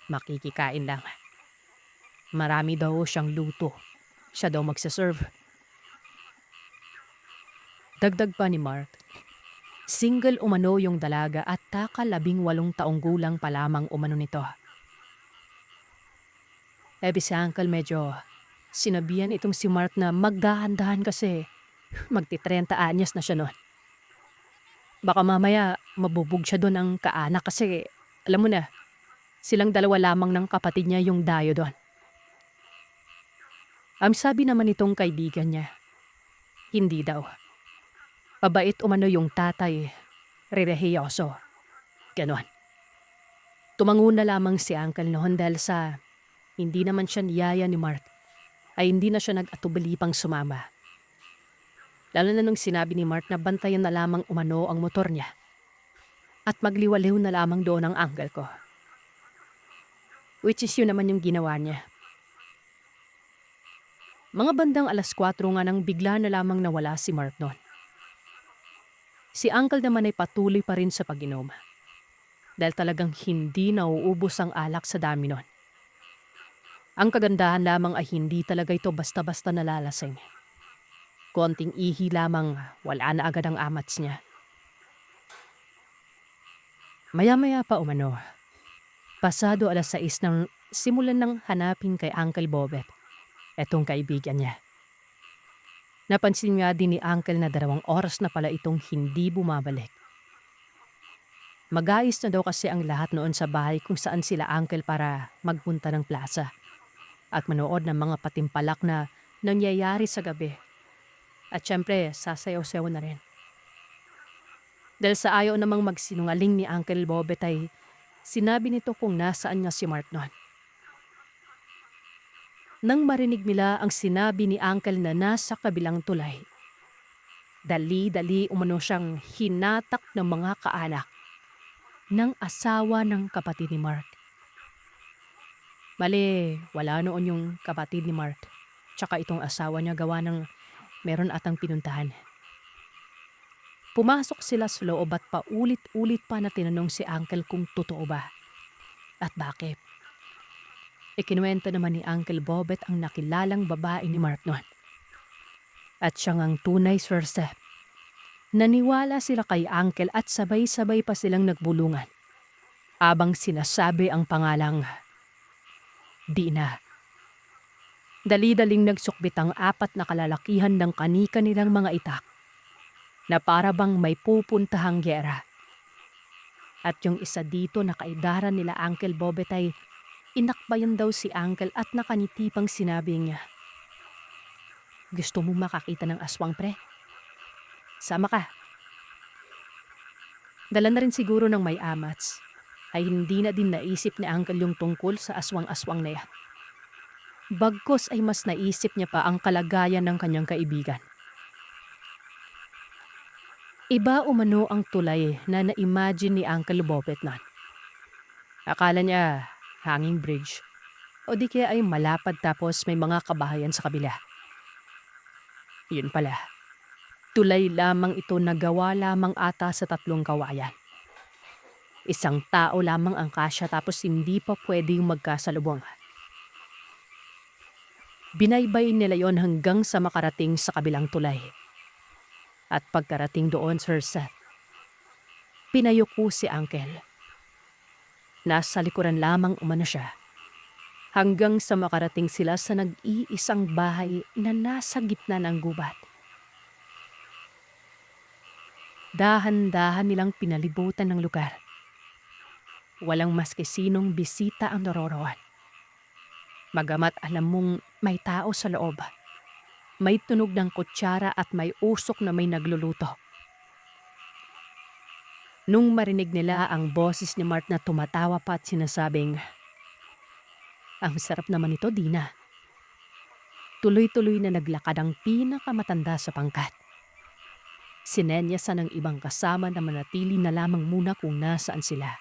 Makikikain lang. Marami daw siyang luto. Siya daw magsaserve." Dagdag pa ni Mark, single umano yung dalaga at taka-18 taong gulang pa lamang umano nito. Si Uncle medyo sinabihan itong si Mark na magdahan-dahan kasi magti-30 anyos na siya noon. Baka mamaya mabubog siya doon ang kaanak kasi alam mo na, silang dalawa lamang ng kapatid niya yung dayo doon. Ang sabi naman itong kaibigan niya, hindi daw. Pabait umano yung tatay, rerehiyoso. Ganon. Tumango na lamang si Uncle noon dahil sa hindi naman siya niyaya ni Mark, ay hindi na siya nag-atubili pang sumama. Lalo na nung sinabi ni Mark na bantayan na lamang umano ang motor niya at magliwaliw na lamang doon ang uncle ko. which is yun naman yung ginawa niya. Mga bandang 4:00 nga nang bigla na lamang nawala si Mark noon. Si Uncle naman ay patuloy pa rin sa pag-inom. Dahil talagang hindi nauubos ang alak sa dami nun. Ang kagandahan lamang ay hindi talaga ito basta-basta nalalasing. Konting ihi lamang, wala na agad ang amats niya. Maya-maya pa umano, pasado 6:00 nang simulan ng hanapin kay Uncle Bobet, etong kaibigan niya. Napansin nga din ni Uncle na 2 oras na pala itong hindi bumabalik. Mag-aayos na daw kasi ang lahat noon sa bahay kung saan sila Uncle para magpunta ng plaza at manood ng mga patimpalak na nangyayari sa gabi. At syempre, sasayaw-sayaw na rin. Dahil sa ayaw namang magsinungaling ni Uncle Bobet ay sinabi nito kung nasaan nga si Mark noon. Nang marinig nila ang sinabi ni Uncle na nasa kabilang tulay, dali-dali umano siyang hinatak ng mga kaanak ng asawa ng kapatid ni Mark. Bale, wala noon yung kapatid ni Mark. Tsaka itong asawa niya gawa ng meron atang pinuntahan. Pumasok sila sa loob at paulit-ulit pa na tinanong si Uncle kung totoo ba. At bakit? Ikinuwento naman ni Uncle Bobet ang nakilalang babae ni Mark noon. At siyang ang tunay sursep. Naniwala sila kay Uncle at sabay-sabay pa silang nagbulungan. Abang sinasabi ang pangalang Dina. Dali-daling nagsukbit ang 4 na kalalakihan ng kanika nilang mga itak na para bang may pupuntahang gyera. At yung isa dito na kaidaran nila Uncle Bobet ay inakbayan daw si Uncle at nakaniti pang sinabi niya, "Gusto mo makakita ng aswang, pre? Sama ka." Dala na rin siguro ng may amats, ay hindi na din naisip ni Uncle yung tungkol sa aswang-aswang na yan. Bagkos ay mas naisip niya pa ang kalagayan ng kanyang kaibigan. Iba umano ang tulay na na-imagine ni Uncle Bobet nun. Akala niya hanging bridge o di kaya ay malapad tapos may mga kabahayan sa kabila. Yun pala, tulay lamang ito na gawa lamang ata sa 3 kawayan. Isang tao lamang ang kasya tapos hindi pa pwede yung magkasalubong. Binaybay nila yon hanggang sa makarating sa kabilang tulay. At pagkarating doon, Sir Seth, pinayuko si Uncle. Nasa likuran lamang umano siya. Hanggang sa makarating sila sa nag-iisang bahay na nasa gitna ng gubat. Dahan-dahan nilang pinalibutan ng lugar. Walang maski sinong bisita ang naroroon. Bagamat alam mong may tao sa loob. May tunog ng kutsara at may usok na may nagluluto. Nung marinig nila ang boses ni Mark na tumatawa pa at sinasabing, "Ang sarap naman ito, Dina." Tuloy-tuloy na naglakad ang pinakamatanda sa pangkat. Sinenyasan ng ibang kasama na manatili na lamang muna kung nasaan sila.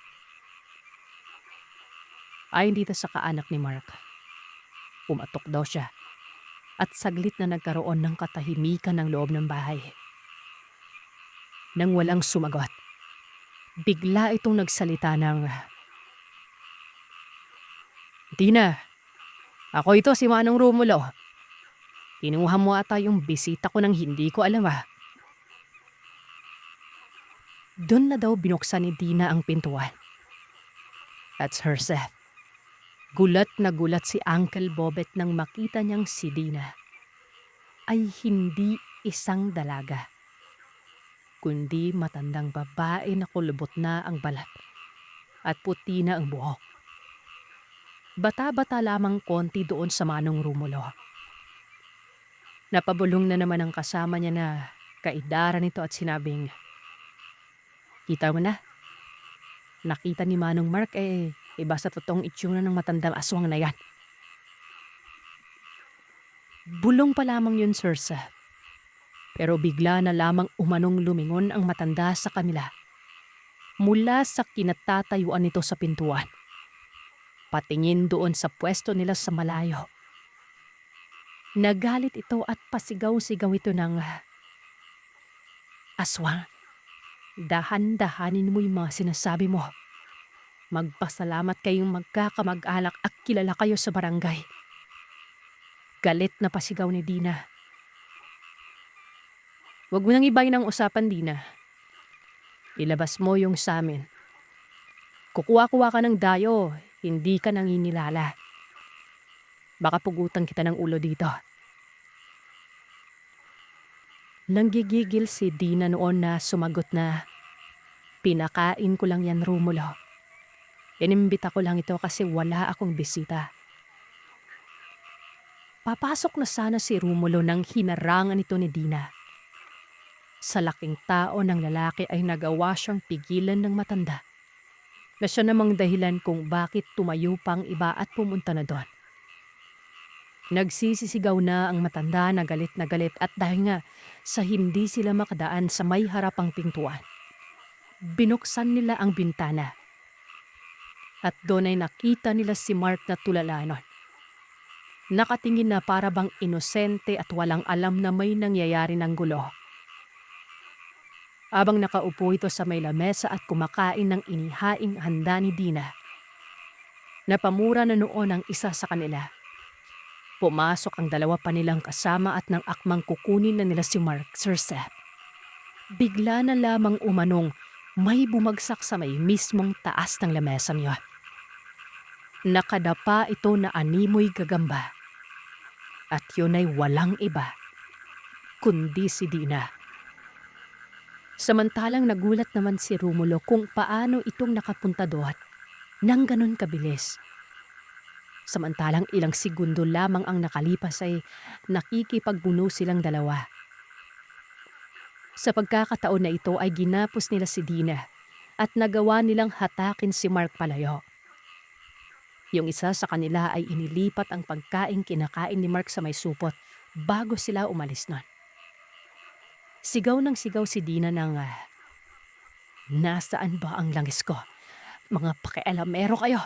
Ayon dito sa kaanak ni Mark, pumatok daw siya at saglit na nagkaroon ng katahimikan ng loob ng bahay. Nang walang sumagot, bigla itong nagsalita ng, "Dina, ako ito si Manong Romulo. Kinuha mo ata yung bisita ko nang hindi ko alam ah." Doon na daw binuksan ni Dina ang pintuan. That's her, Seth. Gulat na gulat si Uncle Bobet nang makita niyang si Dina ay hindi isang dalaga, kundi matandang babae na kulubot na ang balat at puti na ang buhok. Bata-bata lamang konti doon sa Manong Romulo. Napabulong na naman ang kasama niya na kaidaran nito at sinabing, "Kita mo na, nakita ni Manong Mark iba sa totoong itsura ng matandang aswang na yan." Bulong pa lamang yun, Sir Seth. Pero bigla na lamang umanong lumingon ang matanda sa kanila mula sa kinatatayuan nito sa pintuan. patingin doon sa pwesto nila sa malayo. Nagalit ito at pasigaw-sigaw ito ng, "Aswang, dahan-dahanin mo yung mga sinasabi mo. Magpasalamat kayong magkakamag-alak at kilala kayo sa barangay." Galit na pasigaw ni Dina. "Huwag mo nang ibayin ang usapan, Dina. Ilabas mo yung samin. Kukuha-kuha ka ng dayo, hindi ka nanginilala. Baka pugutan kita ng ulo dito." Nanggigigil si Dina noon na sumagot na, "Pinakain ko lang yan, Romulo. Inimbita ko lang ito kasi wala akong bisita." Papasok na sana si Romulo nang hinarangan ito ni Dina. Sa laking tao ng lalaki ay nagawa siyang pigilan ng matanda, na siya namang dahilan kung bakit tumayo pang iba at pumunta na doon. Nagsisisigaw na ang matanda na galit at dahil nga sa hindi sila makadaan sa may harapang pintuan, binuksan nila ang bintana. At doon ay nakita nila si Mark na tulala nun. Nakatingin na para bang inosente at walang alam na may nangyayari ng gulo. Habang nakaupo ito sa may lamesa at kumakain ng inihaing handa ni Dina, napamura na noon ang isa sa kanila. Pumasok ang dalawa pa nilang kasama at nang akmang kukunin na nila si Mark, Sir Seth, bigla na lamang umanong may bumagsak sa may mismong taas ng lamesa niya. Nakadapa ito na animoy gagamba. At yun ay walang iba, kundi si Dina. Samantalang nagulat naman si Romulo kung paano itong nakapunta doon nang ganun kabilis. Samantalang ilang segundo lamang ang nakalipas ay nakikipagbuno silang dalawa. Sa pagkakataon na ito ay ginapos nila si Dina at nagawa nilang hatakin si Mark palayo. Yung isa sa kanila ay inilipat ang pagkain kinakain ni Mark sa may supot bago sila umalis nun. Sigaw ng sigaw si Dina ng, "Nasaan ba ang langis ko? Mga pakialamero kayo!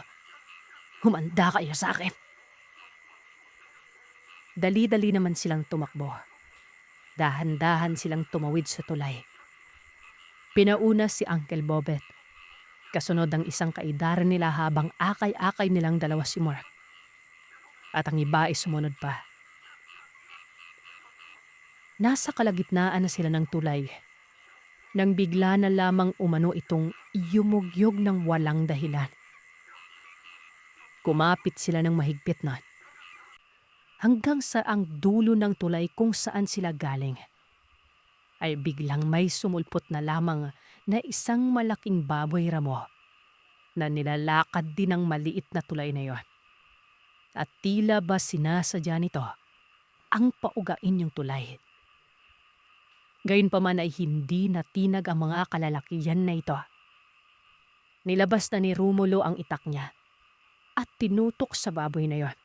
Humanda kayo sa akin!" Dali-dali naman silang tumakbo. Dahan-dahan silang tumawid sa tulay. Pinauna si Uncle Bobet. Kasunod ang isang kaedaran nila habang akay-akay nilang dalawa si Mark. At ang iba ay sumunod pa. Nasa kalagitnaan na sila ng tulay nang bigla na lamang umano itong yumugyog ng walang dahilan. Kumapit sila ng mahigpit nun, hanggang sa ang dulo ng tulay kung saan sila galing ay biglang may sumulpot na lamang na isang malaking baboy ramo na nilalakad din ng maliit na tulay na yon. At tila ba sinasadya nito ang paugain yung tulay. Gayunpaman ay hindi natinag ang mga kalalakihan na ito. Nilabas na ni Romulo ang itak niya at tinutok sa baboy na yon.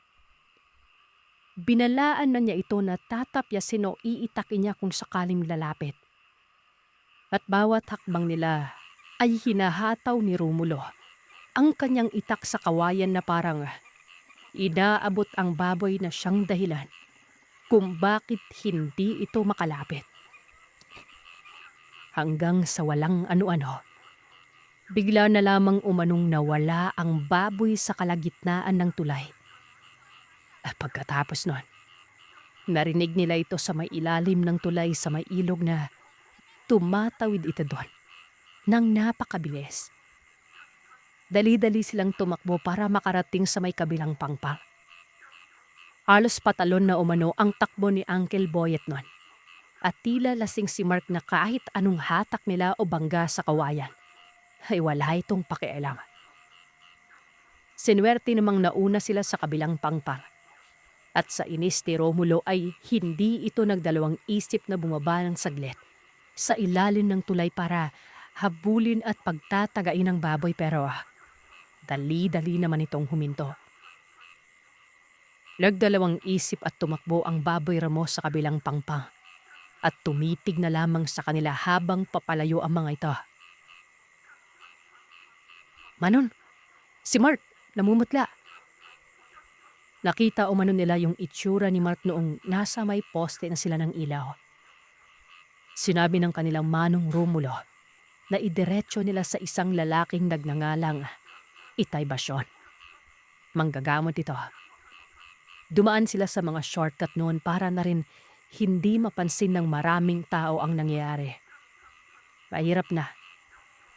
Binalaan na niya ito na tatapyasin o iitakin niya kung sakaling lalapit. At bawat hakbang nila ay hinahataw ni Romulo ang kanyang itak sa kawayan na parang inaabot ang baboy na siyang dahilan kung bakit hindi ito makalapit. Hanggang sa walang ano-ano, bigla na lamang umanong nawala ang baboy sa kalagitnaan ng tulay. At pagkatapos nun, narinig nila ito sa may ilalim ng tulay sa may ilog na tumatawid ito doon nang napakabilis. Dali-dali silang tumakbo para makarating sa may kabilang pangpang. Halos patalon na umano ang takbo ni Uncle Boyet nun. At tila lasing si Mark na kahit anong hatak nila o bangga sa kawayan, ay wala itong pakialam. Sinuwerte namang nauna sila sa kabilang pangpang. At sa inis ni Romulo ay hindi ito nagdalawang isip na bumaba ng saglit sa ilalim ng tulay para habulin at pagtatagain ng baboy, pero dali-dali naman itong huminto. Nagdalawang isip at tumakbo ang baboy ramo sa kabilang pangpang at tumitig na lamang sa kanila habang papalayo ang mga ito. "Manon, si Mark, namumutla. Nakita umano nila yung itsura ni Mark noong nasa may poste na sila ng ilaw. Sinabi ng kanilang manong Romulo na idiretso nila sa isang lalaking nagngangalang Itay Basyon. Manggagamot ito. Dumaan sila sa mga shortcut noon para na rin hindi mapansin ng maraming tao ang nangyayari. Mahirap na.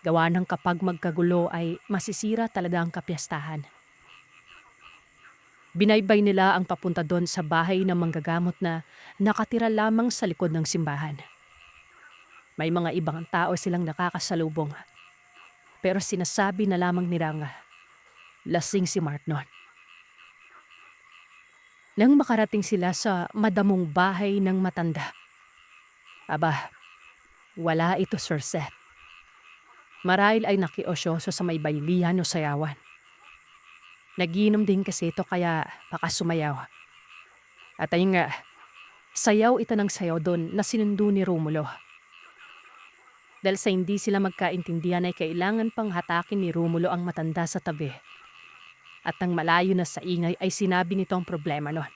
Gawa ng kapag magkagulo ay masisira talaga ang kapiyastahan. Binaybay nila ang papunta doon sa bahay ng manggagamot na nakatira lamang sa likod ng simbahan. May mga ibang tao silang nakakasalubong. Pero sinasabi na lamang nilang lasing si Mark noon. Nang makarating sila sa madamong bahay ng matanda, aba, wala ito, Sir Seth. Marahil ay nakiosyoso sa may baylihan o sayawan. Nagiinom din kasi ito kaya baka sumayaw. At ayun nga, sayaw ito ng sayaw doon na sinundo ni Romulo. Dahil sa hindi sila magkaintindihan ay kailangan pang hatakin ni Romulo ang matanda sa tabi. At nang malayo na sa ingay ay sinabi nito ang problema noon.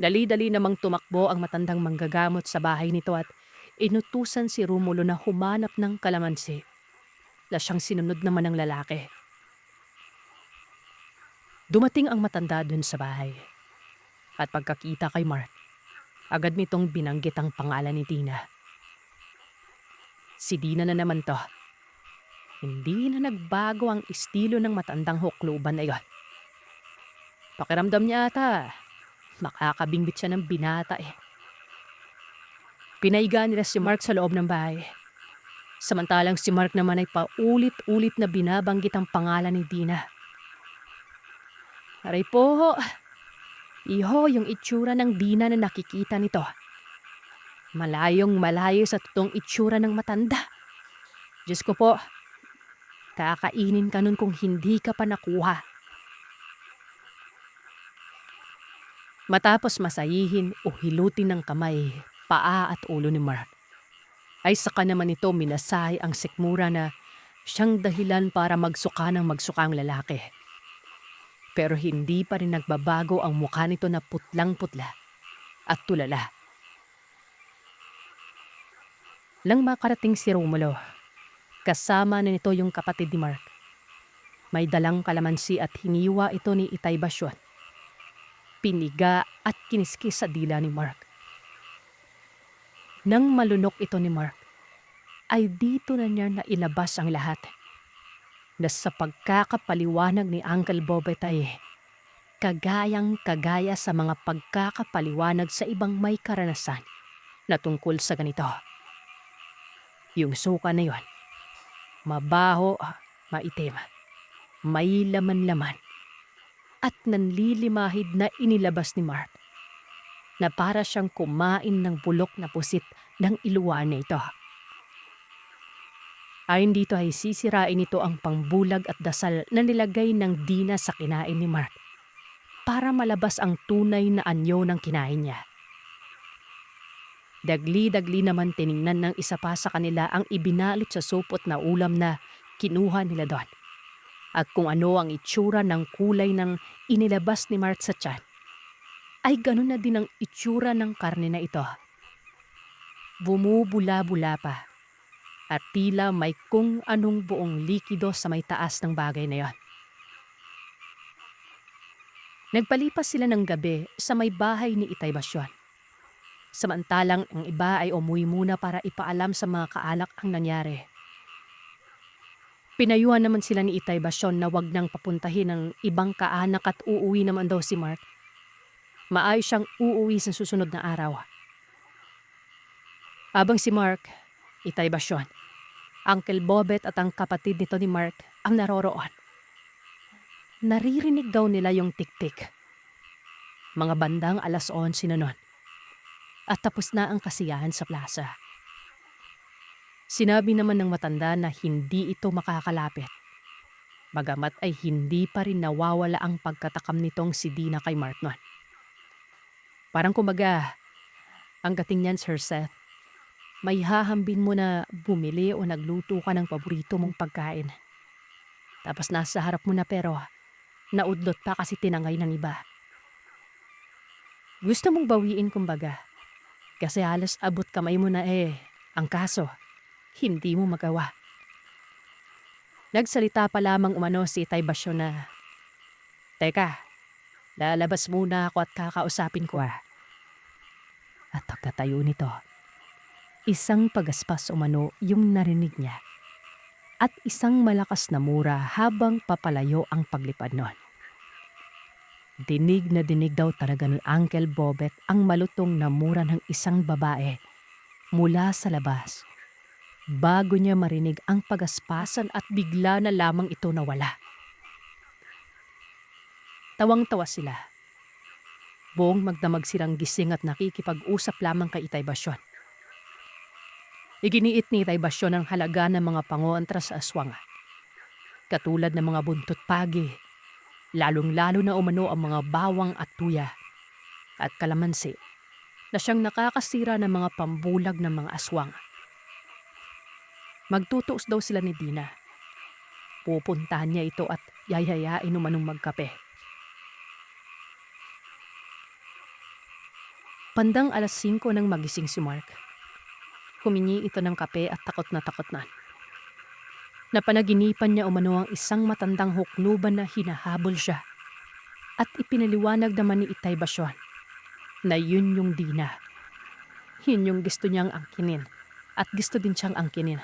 Dali-dali namang tumakbo ang matandang manggagamot sa bahay nito at inutusan si Romulo na humanap ng kalamansi. Na siyang sinunod naman ng lalaki. Dumating ang matanda dun sa bahay. At pagkakita kay Mark, agad nitong binanggit ang pangalan ni Dina. Si Dina na naman to. Hindi na nagbago ang estilo ng matandang hukluban na iyon. Pakiramdam niya ata, makakabingbit siya ng binata eh. Pinaiga nila si Mark sa loob ng bahay. Samantalang si Mark naman ay paulit-ulit na binabanggit ang pangalan ni Dina. Aray po, iho yung itsura ng Dina na nakikita nito. Malayong malayo sa totoong itsura ng matanda. Diyos ko po, kakainin ka nun kung hindi ka pa nakuha. Matapos masayihin o hilutin ng kamay, paa at ulo ni Mark, ay saka naman ito minasahe ang sikmura na siyang dahilan para magsuka ng magsuka ang lalaki. Pero hindi pa rin nagbabago ang mukha nito na putlang-putla at tulala. Nang makarating si Romulo, kasama na nito yung kapatid ni Mark. May dalang kalamansi at hiniwa ito ni Itay Basyon. Piniga at kiniskis sa dila ni Mark. Nang malunok ito ni Mark, ay dito na niya nailabas ang lahat. Na sa pagkakapaliwanag ni Uncle Bobet ay kagayang-kagaya sa mga pagkakapaliwanag sa ibang may karanasan na tungkol sa ganito. Yung suka na yon, mabaho, maitim, may laman-laman, at nanlilimahid na inilabas ni Mark na para siyang kumain ng bulok na pusit ng iluwan na ito. Ayon dito ay sisirain ito ang pangbulag at dasal na nilagay ng Dina sa kinain ni Mark para malabas ang tunay na anyo ng kinain niya. Dagli-dagli naman tiningnan ng isa pa sa kanila ang ibinalot sa supot na ulam na kinuha nila doon. At kung ano ang itsura ng kulay ng inilabas ni Mark sa tiyan, ay ganun na din ang itsura ng karne na ito. Bumubula-bula pa. At tila may kung anong buong likido sa may taas ng bagay na yon. Nagpalipas sila ng gabi sa may bahay ni Itay Basyon. Samantalang ang iba ay umuwi muna para ipaalam sa mga kaalak ang nangyari. Pinayuhan naman sila ni Itay Basyon na wag nang papuntahin ng ibang kaanak at uuwi naman daw si Mark. Maayos siyang uuwi sa susunod na araw. Habang si Mark, Itay Basyon, Uncle Bobet at ang kapatid nito ni Mark ang naroroon. Naririnig daw nila yung tik-tik. Mga bandang 11:00 na nun. At tapos na ang kasiyahan sa plaza. Sinabi naman ng matanda na hindi ito makakalapit. Bagamat ay hindi pa rin nawawala ang pagkatakam nitong si Dina kay Mark nun. Parang kumbaga, ang dating niyan, Sir Seth, may hahambin mo na bumili o nagluto ka ng paborito mong pagkain. Tapos nasa harap mo na pero Naudlot pa kasi tinangay ng iba. Gusto mong bawiin kumbaga. Kasi halos abot kamay mo na Ang kaso, hindi mo magawa. Nagsalita pa lamang umano si Itay Basyo na, "Teka, lalabas muna ako at kakausapin ko." At pagkatayo nito, isang pagaspas umano yung narinig niya at isang malakas na mura habang papalayo ang paglipad nun. Dinig na dinig daw talaga ni Uncle Bobet ang malutong na mura ng isang babae mula sa labas bago niya marinig ang pagaspasan at bigla na lamang ito nawala. Tawang-tawa sila. Buong magdamag silang gising at nakikipag-usap lamang kay Itay Basyon. Iginiit ni Itay Basyon ang halaga ng mga pangontra sa aswang. Katulad ng mga buntot pagi, lalong-lalo na umano ang mga bawang at tuya at kalamansi na siyang nakakasira ng mga pambulag ng mga aswang. Magtutuos daw sila ni Dina. Pupuntahan niya ito at yayayain umanong magkape. Bandang 5:00 nang magising si Mark. Humingi ito ng kape at takot na. Napanaginipan niya umano ang isang matandang hukluban na hinahabol siya. At ipinaliwanag naman ni Itay Basyon na yun yung Dina. Yun yung gusto niyang angkinin at gusto din siyang angkinin.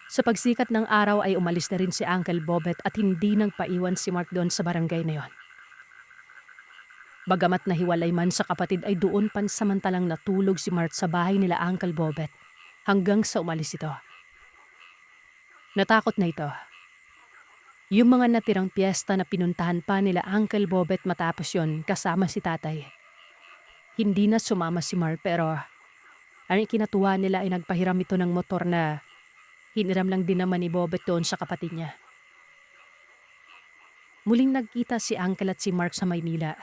Sa pagsikat ng araw ay umalis na rin si Uncle Bobet at hindi nang paiwan si Mark doon sa barangay na yon. Bagamat nahiwalay man sa kapatid ay doon pansamantalang natulog si Mark sa bahay nila Uncle Bobet hanggang sa umalis ito. Natakot na ito. Yung mga natirang piyesta na pinuntahan pa nila Uncle Bobet matapos yon kasama si tatay. Hindi na sumama si Mark pero ang ikinatuwa nila ay nagpahiram ito ng motor na hiniram lang din naman ni Bobet doon sa kapatid niya. Muling nagkita si Uncle at si Mark sa Maynila.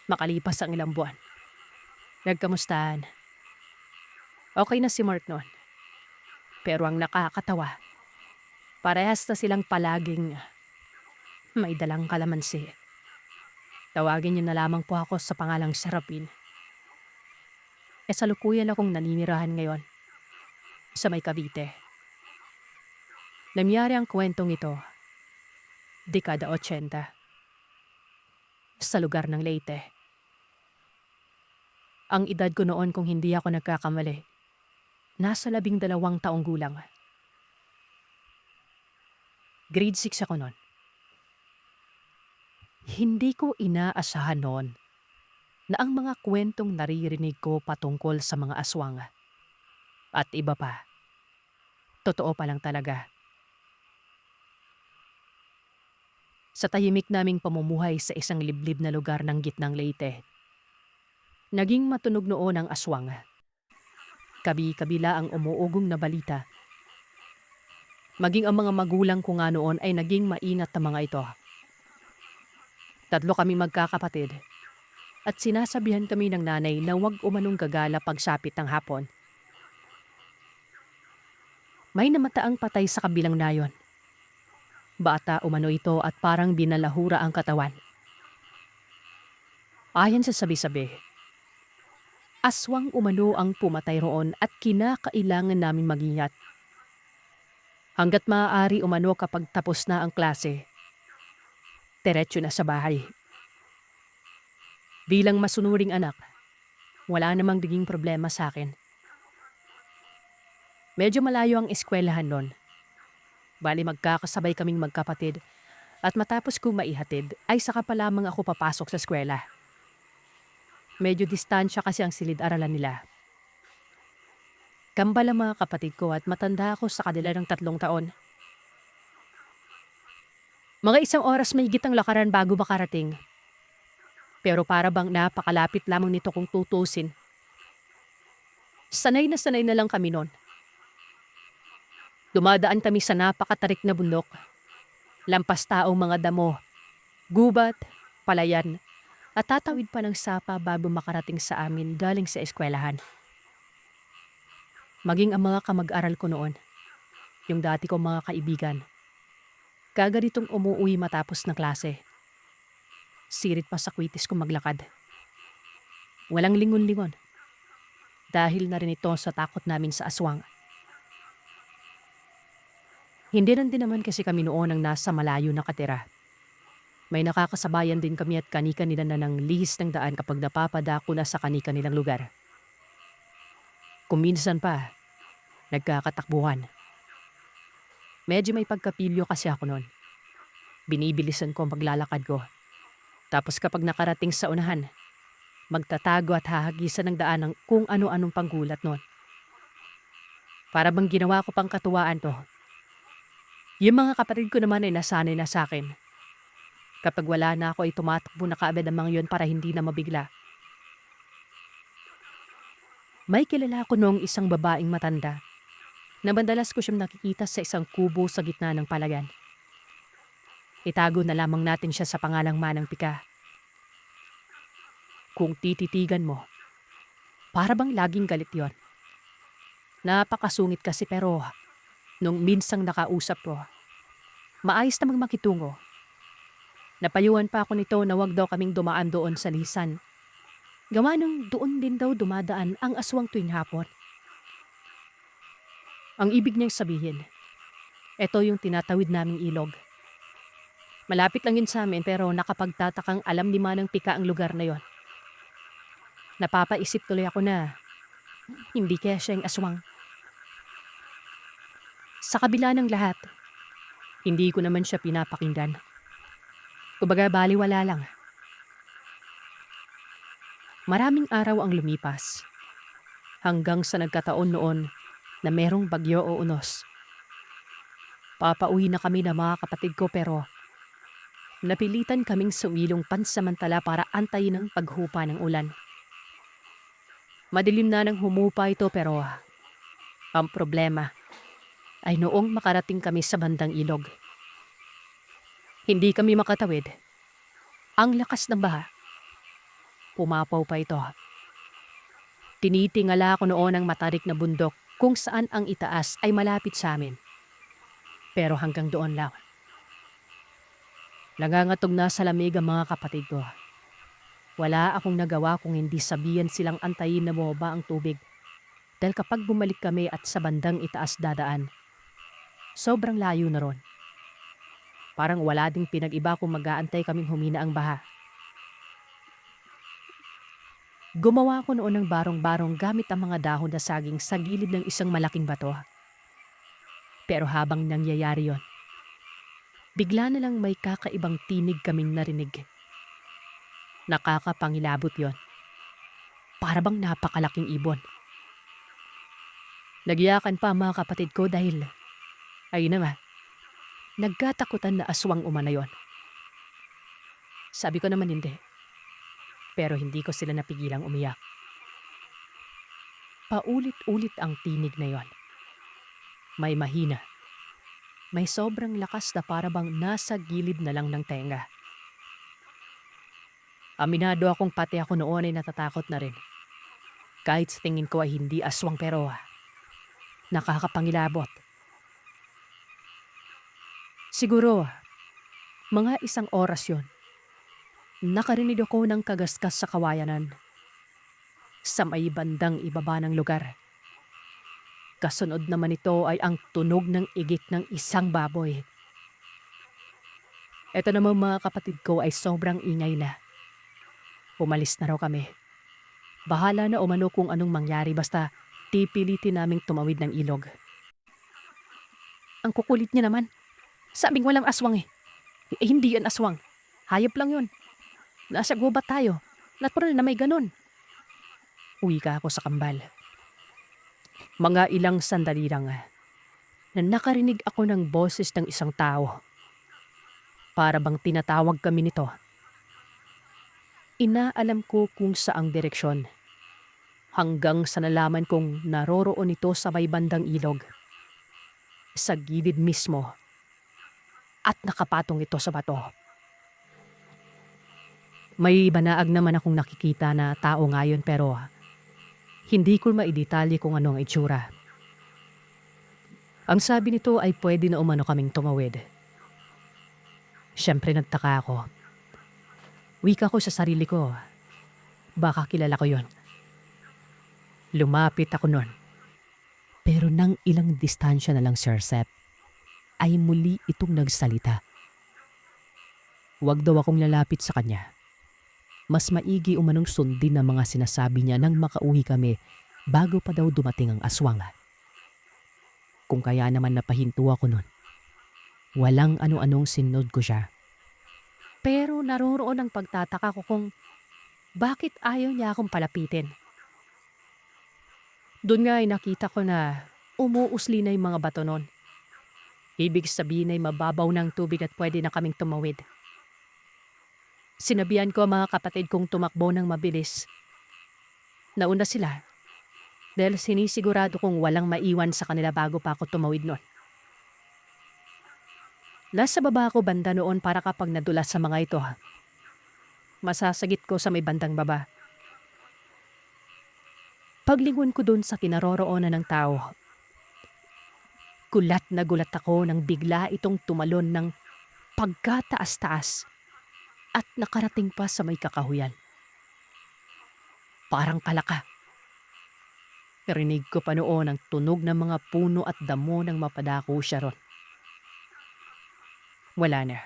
Makalipas ang ilang buwan. Nagkamustahan. Okay na si Mark noon. Pero ang nakakatawa, parehas na silang palaging may dalang kalamansi. Tawagin niyo na lamang po ako sa pangalang Serapin. Salukuyan akong naninirahan ngayon sa may Cavite. Nangyari ang kwentong ito, dekada 80, sa lugar ng Leyte. Ang edad ko noon kung hindi ako nagkakamali, nasa 12 taong gulang. Grade 6 ako noon. Hindi ko inaasahan noon na ang mga kwentong naririnig ko patungkol sa mga aswang at iba pa, totoo pa lang talaga. Sa tahimik naming pamumuhay sa isang liblib na lugar ng gitnang Leyte, naging matunog noon ang aswang. Kabi-kabila ang umuugong na balita. Maging ang mga magulang ko nga noon ay naging mainat na mga ito. 3 kami magkakapatid at sinasabihan kami ng nanay na huwag umanong gagala pagsapit ng hapon. May namataang patay sa kabilang nayon. Bata umano ito at parang binalahura ang katawan. Ayon sa sabi-sabi, aswang umano ang pumatay roon at kinakailangan naming mag-ingat. Hanggat maaari umano kapag tapos na ang klase, diretso na sa bahay. Bilang masunuring anak, wala namang naging problema sa akin. Medyo malayo ang eskwelahan nun. Bali magkakasabay kaming magkapatid at matapos kong maihatid ay saka pa lamang ako papasok sa eskwela. Medyo distansya kasi ang silid-aralan nila. Kambal ang mga kapatid ko at matanda ako sa kanila ng 3 taon. Mga 1 oras may higit ang lakaran bago makarating. Pero para bang napakalapit lamang nito kung tutusin. Sanay na lang kami noon. Dumadaan kami sa napakatarik na bundok. Lampas taong mga damo, gubat, palayan, at tatawid pa ng sapa bago makarating sa amin galing sa eskwelahan. Maging ang mga kamag-aral ko noon, yung dati kong mga kaibigan, Kaganitong umuuwi matapos ng klase. Sirit pa sa kwitis kong maglakad. Walang lingon-lingon. Dahil na rin ito sa takot namin sa aswang. Hindi rin din naman kasi kami noon ang nasa malayo nakatira. May nakakasabayan din kami at kani-kanila na ng lihis ng daan kapag napapadako na sa kani-kanilang lugar. Kung minsan pa, nagkakatakbuhan. Medyo may pagkapilyo kasi ako noon. Binibilisan ko ang paglalakad ko. Tapos kapag nakarating sa unahan, magtatago at hahagisan ng daan ng kung ano-anong panggulat noon. Para bang ginawa ko pang katuwaan to. Yung mga kapatid ko naman ay nasanay na sa akin. Kapag wala na ako ay tumatakbo na kaagad ang mga yun para hindi na mabigla. May kilala ko noong isang babaeng matanda na madalas ko siyang nakikita sa isang kubo sa gitna ng palayan. Itago na lamang natin siya sa pangalang Manang Pika. Kung tititigan mo, para bang laging galit yon. Napakasungit kasi pero nung minsang nakausap ko, maayos namang makitungo. Napayuhan pa ako nito na wag daw kaming dumaan doon sa lisan. Gawa nung doon din daw dumadaan ang aswang tuwing hapon. Ang ibig niyang sabihin, ito yung tinatawid naming ilog. Malapit lang yun sa amin pero nakapagtatakang alam ni Manang Pika ang lugar na yon. Napapaisip tuloy ako na hindi kaya siya yung aswang. Sa kabila ng lahat, hindi ko naman siya pinapakinggan. Kumbaga baliwala lang. Maraming araw ang lumipas. Hanggang sa nagkataon noon na merong bagyo o unos. Papauwi na kami ng mga kapatid ko pero napilitan kaming sumilong pansamantala para antayin ang paghupa ng ulan. Madilim na nang humupa ito pero ang problema ay noong makarating kami sa bandang ilog. Hindi kami makatawid. Ang lakas ng baha. Pumapaw pa ito. Tinitingala ko noon ang matarik na bundok kung saan ang itaas ay malapit sa amin. Pero hanggang doon lang. Nangangatog na sa lamig ang mga kapatid ko. Wala akong nagawa kung hindi sabihan silang antayin na bumaba ang tubig. Dahil kapag bumalik kami at sa bandang itaas dadaan, sobrang layo na ron. Parang wala ding pinag-iba kung mag-aantay kaming humina ang baha. Gumawa ko noon ng barong-barong gamit ang mga dahon na saging sa gilid ng isang malaking bato. Pero habang nangyayari yon, bigla na lang may kakaibang tinig kaming narinig. Nakakapangilabot yon. Para bang napakalaking ibon. Nagyakan pa ang mga kapatid ko dahil, ayun na nga, nagkatakutan na aswang umana yon. Sabi ko naman hindi. Pero hindi ko sila napigilang umiyak. Paulit-ulit ang tinig na yon. May mahina. May sobrang lakas na para bang nasa gilid na lang ng tenga. Aminado akong pati ako noon ay natatakot na rin. Kahit sa tingin ko ay hindi aswang pero nakakapangilabot. Siguro, mga isang oras yon. Nakarinig ako ng kagaskas sa kawayanan. Sa may bandang ibaba ng lugar. Kasunod naman ito ay ang tunog ng igik ng isang baboy. Ito naman mga kapatid ko ay sobrang ingay na. Umalis na raw kami. Bahala na umano kung anong mangyari basta pipilitin naming tumawid ng ilog. Ang kukulit niya naman. Sabing walang aswang eh. Hindi yan aswang. Hayop lang yun. Nasa gubat tayo. Natural na may ganun. Uwi ka ako sa kambal. Mga ilang sandali lang na nakarinig ako ng boses ng isang tao. Para bang tinatawag kami nito. Inaalam ko kung saang direksyon. Hanggang sa nalaman kong naroroon ito sa may bandang ilog. Sa gilid mismo. At nakapatong ito sa bato. May banaag naman akong nakikita na tao ngayon pero hindi ko maidetalye kung ano ang itsura. Ang sabi nito ay pwede na umano kaming tumawid. Siyempre nagtaka ako. Wika ko sa sarili ko, baka kilala ko yon. Lumapit ako nun. Pero nang ilang distansya na lang, Sir Sep, ay muli itong nagsalita. Huwag daw akong lalapit sa kanya. Mas maigi umanong sundin ang mga sinasabi niya nang makauwi kami bago pa daw dumating ang aswang. Kung kaya naman napahinto ako nun, walang ano-anong sinunod ko siya. Pero naroroon ang pagtataka ko kung bakit ayaw niya akong palapitin. Doon nga ay nakita ko na umuusli na yung mga bato nun. Ibig sabihin ay mababaw ng tubig at pwede na kaming tumawid. Sinabihan ko ang mga kapatid kong tumakbo ng mabilis. Nauna sila dahil sinisigurado kong walang maiwan sa kanila bago pa ako tumawid nun. Nasa baba ako banda noon para kapag nadulas sa mga ito, masasagit ko sa may bandang baba. Paglingon ko doon sa kinaroroonan ng tao, gulat na gulat ako nang bigla itong tumalon ng pagkataas-taas at nakarating pa sa may kakahuyan. Parang palaka. Narinig ko pa noon ang tunog ng mga puno at damo nang mapadako siya ron. Wala na.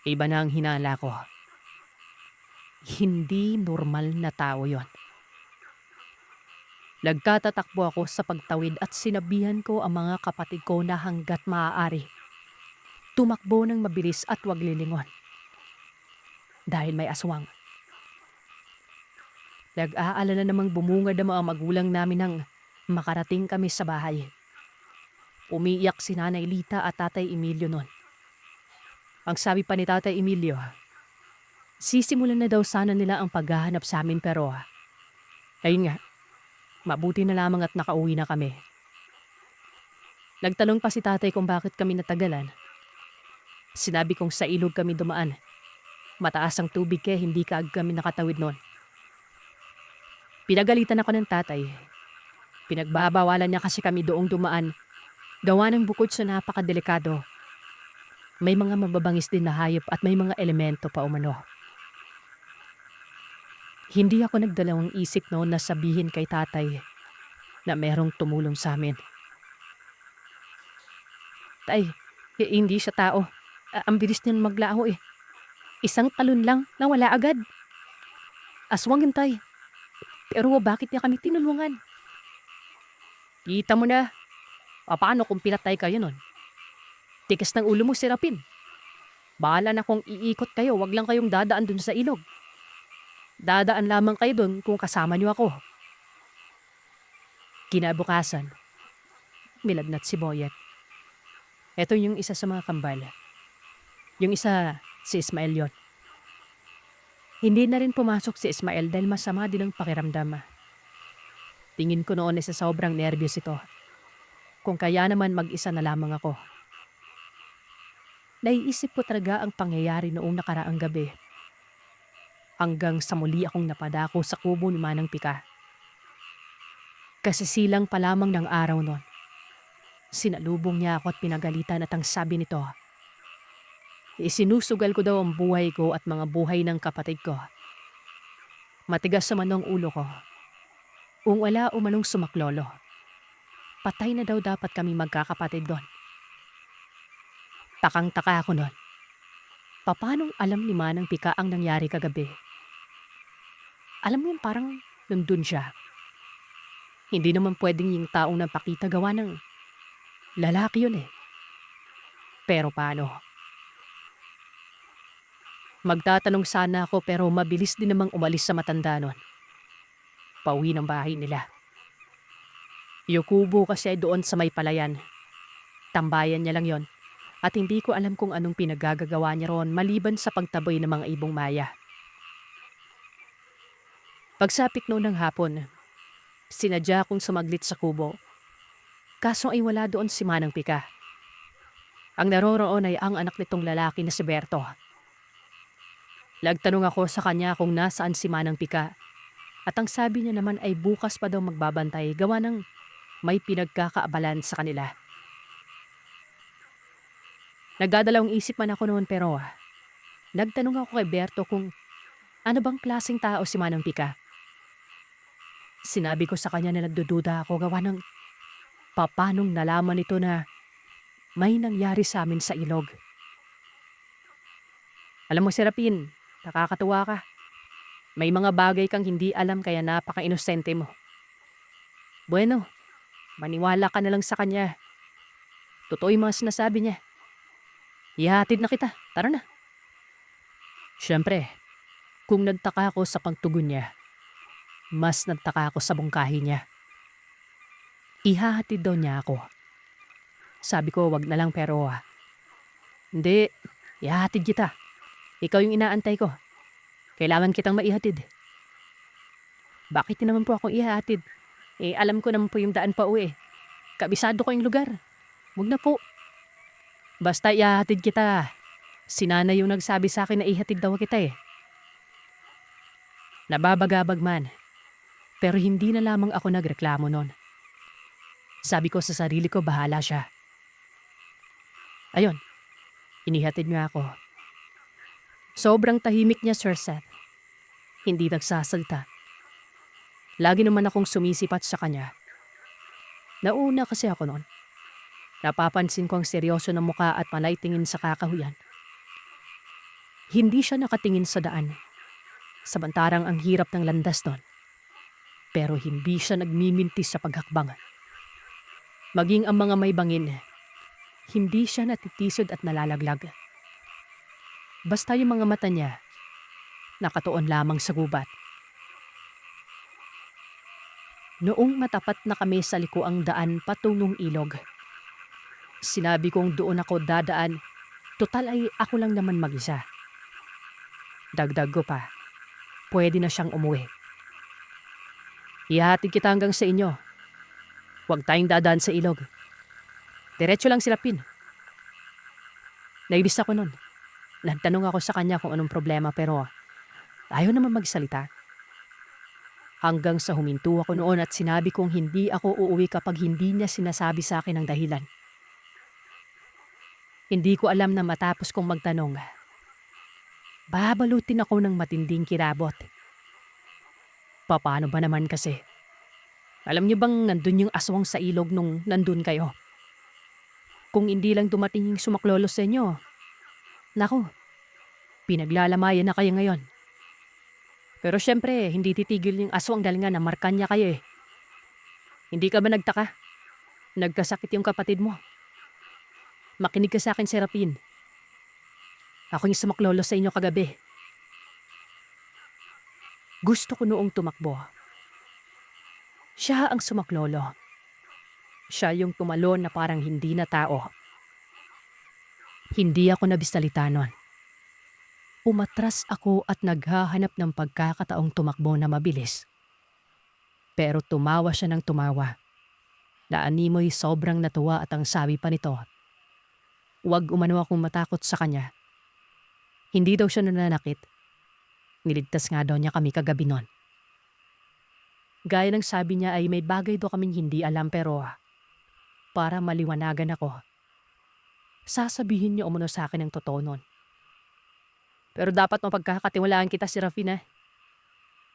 Iba na ang hinala ko. Hindi normal na tao yon. Nagkatatakbo ako sa pagtawid at sinabihan ko ang mga kapatid ko na hanggat maaari, tumakbo ng mabilis at huwag lilingon. Dahil may aswang. Nag-aalala namang bumungad ang mga magulang namin nang makarating kami sa bahay. Umiiyak si Nanay Lita at Tatay Emilio nun. Ang sabi pa ni Tatay Emilio, sisimulan na daw sana nila ang paghahanap sa amin pero ayun nga, mabuti na lamang at nakauwi na kami. Nagtanong pa si Tatay kung bakit kami natagalan. Sinabi kong sa ilog kami dumaan. Mataas ang tubig kaya hindi kaagad kami nakatawid noon. Pinagalitan ako ng Tatay. Pinagbabawalan niya kasi kami doong dumaan. Gawa ng bukod sa napakadelikado. May mga mababangis din na hayop at may mga elemento pa umano. Hindi ako nagdalawang isip noon na sabihin kay Tatay na merong tumulong sa amin. Tay, hindi siya tao. Ang bilis niyan maglaho eh. Isang talon lang nawala agad. Aswang yun, Tay. Pero bakit niya kami tinulungan? Kita mo na. Paano kung pinatay kayo nun? Tigas ng ulo mo, Serapin. Bahala na kung iikot kayo, wag lang kayong dadaan dun sa ilog. Dadaan lamang kayo dun kung kasama niyo ako. Kinabukasan, milagnat si Boyet. Ito yung isa sa mga kambal. Yung isa, si Ismael yon. Hindi na rin pumasok si Ismael dahil masama din ang pakiramdam. Tingin ko noon sa sobrang nervyos ito. Kung kaya naman mag-isa na lamang ako. Naiisip ko talaga ang pangyayari noong nakaraang gabi. Hanggang sa muli akong napadako sa kubo ni Manang Pika. Kasisilang pa lamang ng araw noon. Sinalubong niya ako at pinagalitan at ang sabi nito, isinusugal ko daw ang buhay ko at mga buhay ng kapatid ko. Matigas naman ang ulo ko. Kung wala umanong sumaklolo, patay na daw dapat kami magkakapatid doon. Takang-taka ako noon. Paanong alam ni Manang Pika ang nangyari kagabi? Alam mo yun, parang nandun siya. Hindi naman pwedeng yung taong napakita gawa ng lalaki yun eh. Pero paano? Magtatanong sana ako pero mabilis din namang umalis sa matanda nun. Pauwi ng bahay nila. Yung kubo kasi doon sa may palayan. Tambayan niya lang yon. At hindi ko alam kung anong pinagagagawa niya roon maliban sa pagtaboy ng mga ibong maya. Pagsapit noon ng hapon, sinadya akong sumaglit sa kubo. Kaso ay wala doon si Manang Pika. Ang naroroon ay ang anak nitong lalaki na si Berto. Nagtanong ako sa kanya kung nasaan si Manang Pika. At ang sabi niya naman ay bukas pa daw magbabantay gawa ng may pinagkakaabalan sa kanila. Nagdadalawang isip man ako noon pero nagtanong ako kay Berto kung ano bang klaseng tao si Manang Pika. Sinabi ko sa kanya na nagdududa ako gawa ng papanong nalaman nito na may nangyari sa amin sa ilog. Alam mo, Serapin, nakakatuwa ka. May mga bagay kang hindi alam kaya napaka-inosente mo. Bueno, maniwala ka na lang sa kanya. Totoo yung mga sinasabi niya. Ihahatid na kita. Tara na. Siyempre, kung nagtaka ako sa pagtugon niya, mas nagtaka ako sa bungkahi niya. Ihahatid daw niya ako. Sabi ko, wag na lang pero hindi, ihahatid kita. Ikaw yung inaantay ko. Kailangan kitang maihatid. Bakit naman po akong ihahatid? Alam ko naman po yung daan pa uwi. Kabisado ko yung lugar. Wag na po. Basta ihahatid kita. Si nanay yung nagsabi sa akin na ihatid daw kita Nababagabag man. Pero hindi na lamang ako nagreklamo nun. Sabi ko sa sarili ko bahala siya. Ayun, inihatid niya ako. Sobrang tahimik niya, Sir Seth. Hindi nagsasalta. Lagi naman akong sumisipat sa kanya. Nauna kasi ako noon. Napapansin ko ang seryoso ng muka at malay tingin sa kakahuyan. Hindi siya nakatingin sa daan. Samantarang ang hirap ng landas doon. Pero hindi siya nagmimintis sa paghakbang. Maging ang mga may bangin, hindi siya natitisod at nalalaglag. Basta yung mga mata niya, nakatuon lamang sa gubat. Noong matapat na kami sa likuang daan patungong ilog, sinabi kong doon ako dadaan, total ay ako lang naman mag-isa. Dagdag ko pa, pwede na siyang umuwi. Ihahatid kita hanggang sa inyo. Huwag tayong dadaan sa ilog. Diretso lang sila Pin. Naibis ako nun. Nagtanong ako sa kanya kung anong problema pero ayaw naman magsalita. Hanggang sa huminto ako noon at sinabi kong hindi ako uuwi kapag hindi niya sinasabi sa akin ang dahilan. Hindi ko alam na matapos kong magtanong, babalutin ako ng matinding kirabot. Paano ba naman kasi? Alam niyo bang nandun yung aswang sa ilog nung nandun kayo? Kung hindi lang dumating yung sumaklolo sa inyo, naku, pinaglalamayan na kayo ngayon. Pero syempre, hindi titigil yung aswang dahil nga namarkan niya kayo Hindi ka ba nagtaka? Nagkasakit yung kapatid mo. Makinig ka sa akin, Serapin. Ako yung sumaklolo sa inyo kagabi. Gusto ko noong tumakbo. Siya ang sumaklolo. Siya yung tumalon na parang hindi na tao. Hindi ako nabisalita nun. Umatras ako at naghahanap ng pagkakataong tumakbo na mabilis. Pero tumawa siya ng tumawa. Naanimoy sobrang natuwa at ang sabi pa nito, huwag umano akong matakot sa kanya. Hindi daw siya nananakit. Niligtas nga daw niya kami kagabi nun. Gaya ng sabi niya ay may bagay daw kaming hindi alam pero para maliwanagan ako, sasabihin niya umano sa akin ang totoo nun. Pero dapat mapagkakatiwalaan kita, si Rafina.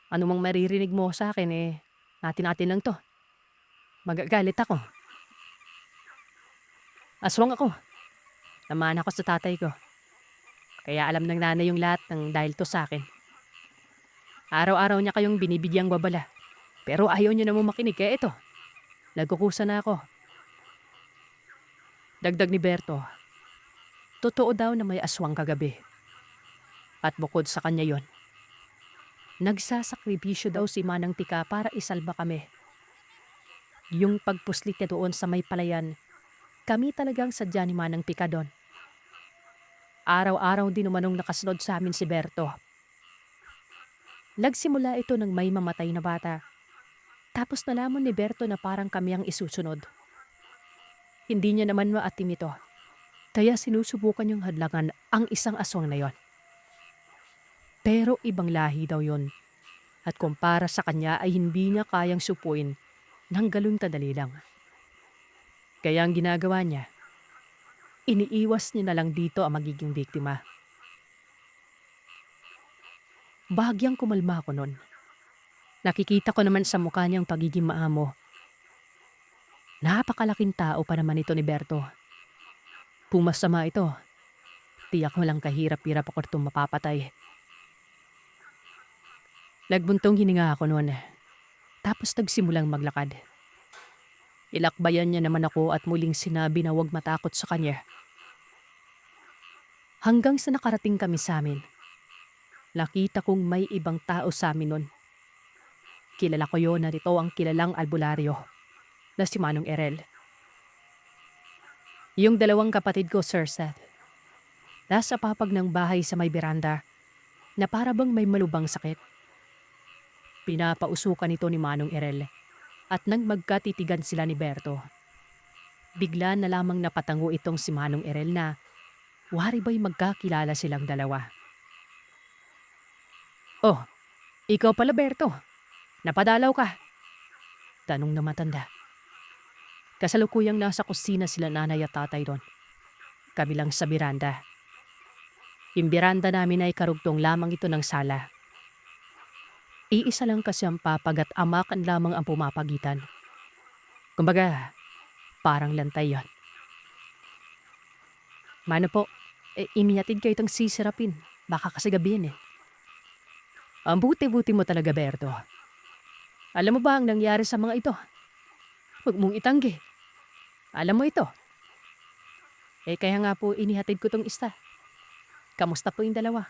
Ano mang maririnig mo sa akin natin lang to. Magagalit ako. Aswang ako. Naman ako sa tatay ko. Kaya alam ng nanay yung lahat ng dahil to sa akin. Araw-araw niya kayong binibigyang babala. Pero ayaw niyo namang makinig kaya ito. Nagkukusa na ako. Dagdag ni Berto, totoo daw na may aswang kagabi. At bukod sa kanya yon, nagsasakripisyo daw si Manang Tika para isalba kami. Yung pagpuslit niya doon sa may palayan, kami talagang sadya ni Manang Tika doon. Araw-araw din umanong nakasunod sa amin si Berto. Nagsimula ito ng may mamatay na bata. Tapos nalaman ni Berto na parang kami ang isusunod. Hindi niya naman maatim ito. Kaya sinusubukan niyang hadlangan ang isang aswang na yon. Pero ibang lahi daw yon. At kumpara sa kanya ay hindi niya kayang supuin ng galong kadali lang. Kaya ang ginagawa niya, iniiwas niya na lang dito ang magiging biktima. Bahagyang kumalma ako nun. Nakikita ko naman sa mukha niyang pagiging maamo. Napakalaking tao pa naman ito ni Berto. Pumasama ito. Tiyak mo lang kahirap-hirap ako itong mapapatay. Nagbuntong hininga ako noon. Tapos nagsimulang maglakad. Ilakbayan niya naman ako at muling sinabi na huwag matakot sa kanya. Hanggang sa nakarating kami sa amin, nakita kong may ibang tao sa amin noon. Kilala ko yon na ito ang kilalang albularyo na si Manong Erel. Yung dalawang kapatid ko, Sir Seth. Nasa papag ng bahay sa may beranda na para bang may malubang sakit. Pinapausukan ito ni Manong Erel at nang magkatitigan sila ni Berto, bigla na lamang napatango itong si Manong Erel na wari ba'y magkakilala silang dalawa. "Oh, ikaw pala Berto. Napadalaw ka?" Tanong na matanda. Kasalukuyang nasa kusina sila nanay at tatay doon. Kami lang sa beranda. Yung beranda namin ay karugtong lamang ito ng sala. Iisa lang kasi ang papag at amakan lamang ang pumapagitan. Kumbaga, parang lantay yon. "Mano po, inihatid kayo itong sisirapin. Baka kasi gabihin eh." "Ang buti-buti mo talaga, Berto. Alam mo ba ang nangyari sa mga ito? Huwag mong itanggi. Alam mo ito. Kaya nga po inihatid ko itong isa. Kamusta po yung dalawa?"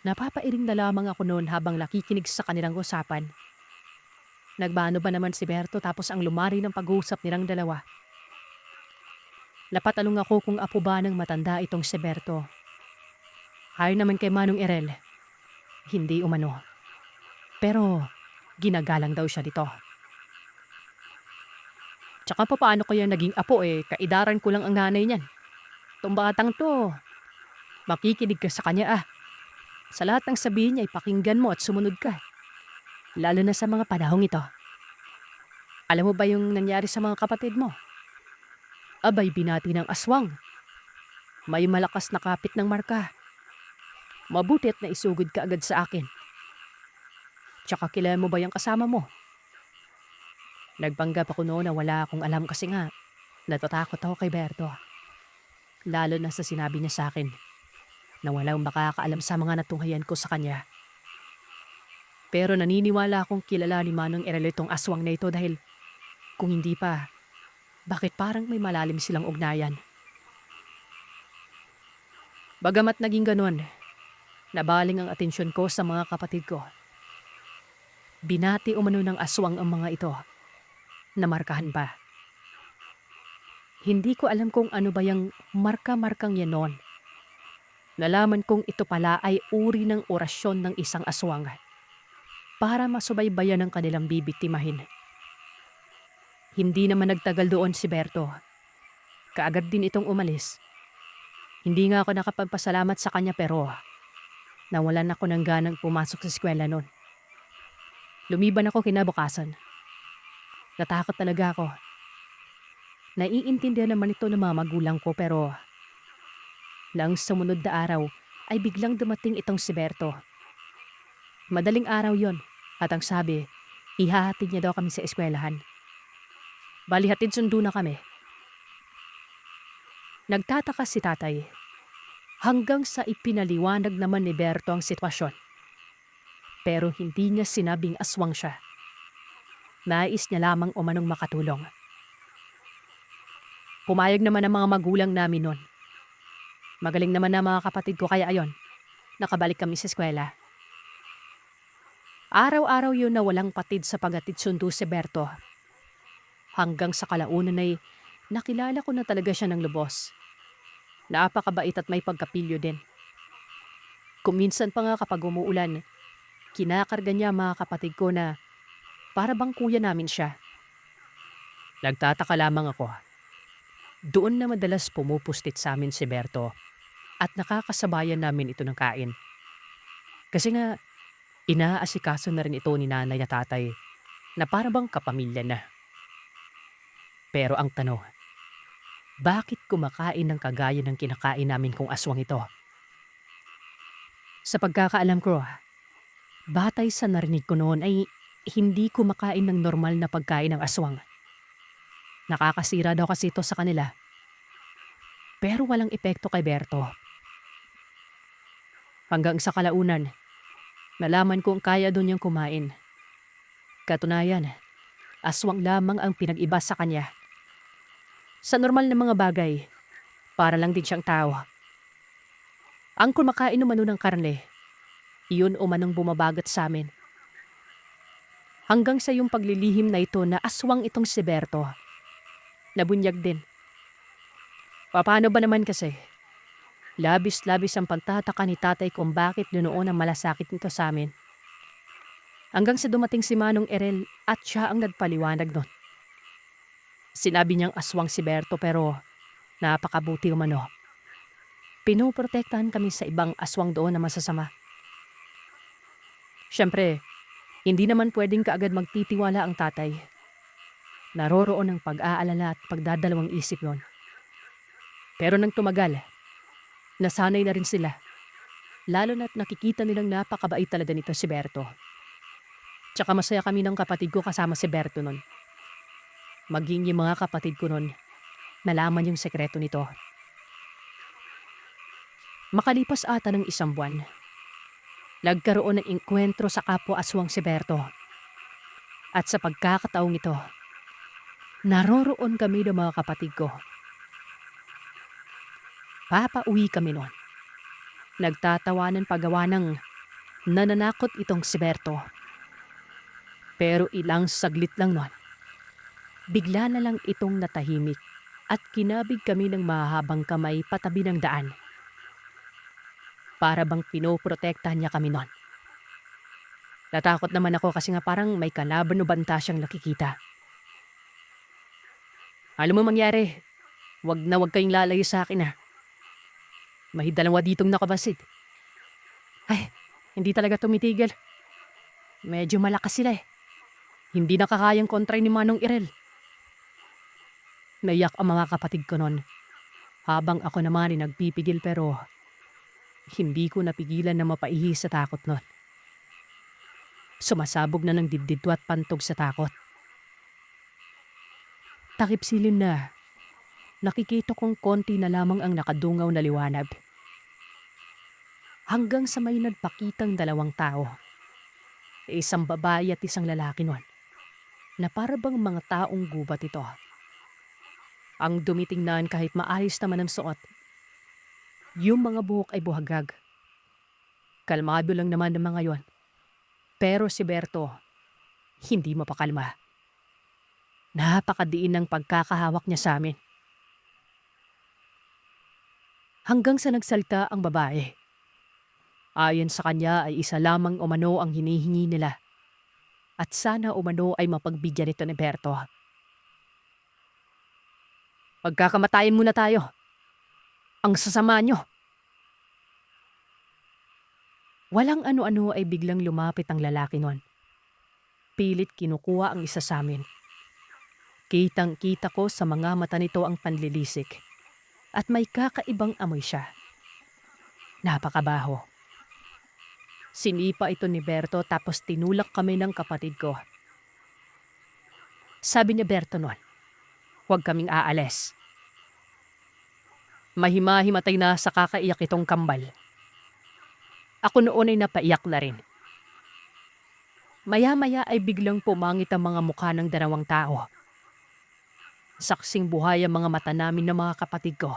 Napapairing na lamang ako noon habang nakikinig sa kanilang usapan. Nagbano ba naman si Berto tapos ang lumari ng pag-uusap nilang dalawa. Napatanong ako kung apo ba ng matanda itong si Berto. Ayon naman kay Manong Erel, hindi umano. Pero ginagalang daw siya dito. "Tsaka paano kaya naging apo kaidaran ko lang ang nanay niyan. Itong batang to, makikinig ka sa kanya ah. Sa lahat ng sabihin niya ipakinggan mo at sumunod ka. Lalo na sa mga panahong ito. Alam mo ba yung nangyari sa mga kapatid mo? Abay binati ng aswang. May malakas na kapit ng marka. Mabuti at naisugod ka agad sa akin. Tsaka kilala mo ba yung kasama mo?" Nagpanggap ako noon na wala akong alam kasi nga natatakot ako kay Berto. Lalo na sa sinabi niya sa akin na walang makakaalam sa mga natunghayan ko sa kanya. Pero naniniwala akong kilala ni Manong Erel itong aswang na ito dahil kung hindi pa, bakit parang may malalim silang ugnayan? Bagamat naging ganun, nabaling ang atensyon ko sa mga kapatid ko. Binati umano ng aswang ang mga ito. Namarkahan pa. Hindi ko alam kung ano ba yung marka-markang yan noon. Nalaman kong ito pala ay uri ng orasyon ng isang aswang para masubaybayan ang kanilang bibiktimahin. Hindi naman nagtagal doon si Berto. Kaagad din itong umalis. Hindi nga ako nakapagpasalamat sa kanya pero nawalan ako ng ganang pumasok sa eskwela noon. Lumiban ako kinabukasan. Natakot talaga ako. Naiintindihan naman ito ng mga magulang ko pero nang sumunod na araw ay biglang dumating itong si Berto. Madaling araw yon at ang sabi, ihahatid niya daw kami sa eskwelahan. Bali hatid sundo na kami. Nagtataka si tatay hanggang sa ipinaliwanag naman ni Berto ang sitwasyon. Pero hindi niya sinabing aswang siya. Nais niya lamang umanong makatulong. Pumayag naman ang mga magulang namin noon. Magaling naman na mga kapatid ko kaya ayon, nakabalik kami sa eskwela. Araw-araw yun na walang patid sa paghatid sundo si Berto. Hanggang sa kalaunan ay nakilala ko na talaga siya ng lubos. Napakabait at may pagkapilyo din. Kung minsan pa nga kapag umuulan, kinakarga niya mga kapatid ko na para bang kuya namin siya. Nagtataka lamang ako. Doon na madalas pumupustit sa amin si Berto at nakakasabayan namin ito ng kain. Kasi nga, inaasikaso na rin ito ni nanay at tatay na para bang kapamilya na. Pero ang tanong, Bakit kumakain ng kagaya ng kinakain namin kung aswang ito? Sa pagkakaalam ko, batay sa narinig ko noon ay hindi kumakain ng normal na pagkain ng aswang. Nakakasira daw kasi ito sa kanila. Pero walang epekto kay Berto. Hanggang sa kalaunan, nalaman kong kaya doon niyang kumain. Katunayan, aswang lamang ang pinag-iba sa kanya. Sa normal na mga bagay, para lang din siyang tao. Ang kumakain umano ng karne, iyon umanong bumabagat sa amin. Hanggang sa yung paglilihim na ito na aswang itong si Berto. Nabunyag din. Paano ba naman kasi? Labis-labis ang pagtataka ni tatay kung bakit noon ang malasakit nito sa amin. Hanggang sa dumating si Manong Erel at siya ang nagpaliwanag nun. Sinabi niyang aswang si Berto pero napakabuti umano. Pinuprotektahan kami sa ibang aswang doon na masasama. Siyempre, hindi naman pwedeng kaagad magtitiwala ang tatay. Naroroon ng pag-aalala at pagdadalawang isip yon. Pero nang tumagal, nasanay na rin sila. Lalo na't nakikita nilang napakabait talaga nito si Berto. Tsaka masaya kami ng kapatid ko kasama si Berto nun. Maging yung mga kapatid ko nun, nalaman yung sekreto nito. Makalipas ata ng 1 buwan, nagkaroon ng engkwentro sa kapwa aswang si Berto. At sa pagkakataong ito, naroroon kami ng mga kapatid ko. Papauwi kami noon. Nagtatawanan pagawa ng nananakot itong si Berto. Pero ilang saglit lang noon, bigla na lang itong natahimik at kinabig kami ng mahahabang kamay patabi ng daan. Para bang pinoprotektahan niya kami noon. Natakot naman ako kasi nga parang may kalaban o banta siyang nakikita. Alam mo mangyari, wag na wag kayong lalayo sa akin ha. May 2 ditong nakabasid. Ay, hindi talaga tumitigil. Medyo malakas sila eh. Hindi nakakayang kontra ni Manong Irel. Naiyak ang mga kapatid ko noon. Habang ako naman ay nagpipigil pero hindi ko napigilan na mapaihi sa takot noon. Sumasabog na ng dibdib ko at pantog sa takot. Takip silim na, nakikita kong konti na lamang ang nakadungaw na liwanag. Hanggang sa may nagpakitang 2 tao. Isang babae at isang lalaki noon, na para bang mga taong gubat ito. Ang dumitingnan kahit maayos naman ang suot. Yung mga buhok ay buhagag. Kalmado lang naman ng mga yon. Pero si Berto, hindi mapakalma. Napakadiin ng pagkakahawak niya sa amin. Hanggang sa nagsalta ang babae. Ayon sa kanya ay isa lamang umano ang hinihingi nila. At sana umano ay mapagbigyan ito ni Berto. Pagkakamatayin muna tayo. Ang sasama nyo. Walang ano-ano ay biglang lumapit ang lalaki noon. Pilit kinukuha ang isa sa amin. Kitang-kita ko sa mga mata nito ang panlilisik. At may kakaibang amoy siya. Napakabaho. Sinipa ito ni Berto tapos tinulak kami ng kapatid ko. Sabi ni Berto noon, huwag kaming aalis. Mahimahimatay na sa kakaiyak itong kambal. Ako noon ay napaiyak na rin. Maya-maya ay biglang pumangit ang mga mukha ng 2 tao. Saksing buhay ang mga mata namin ng mga kapatid ko.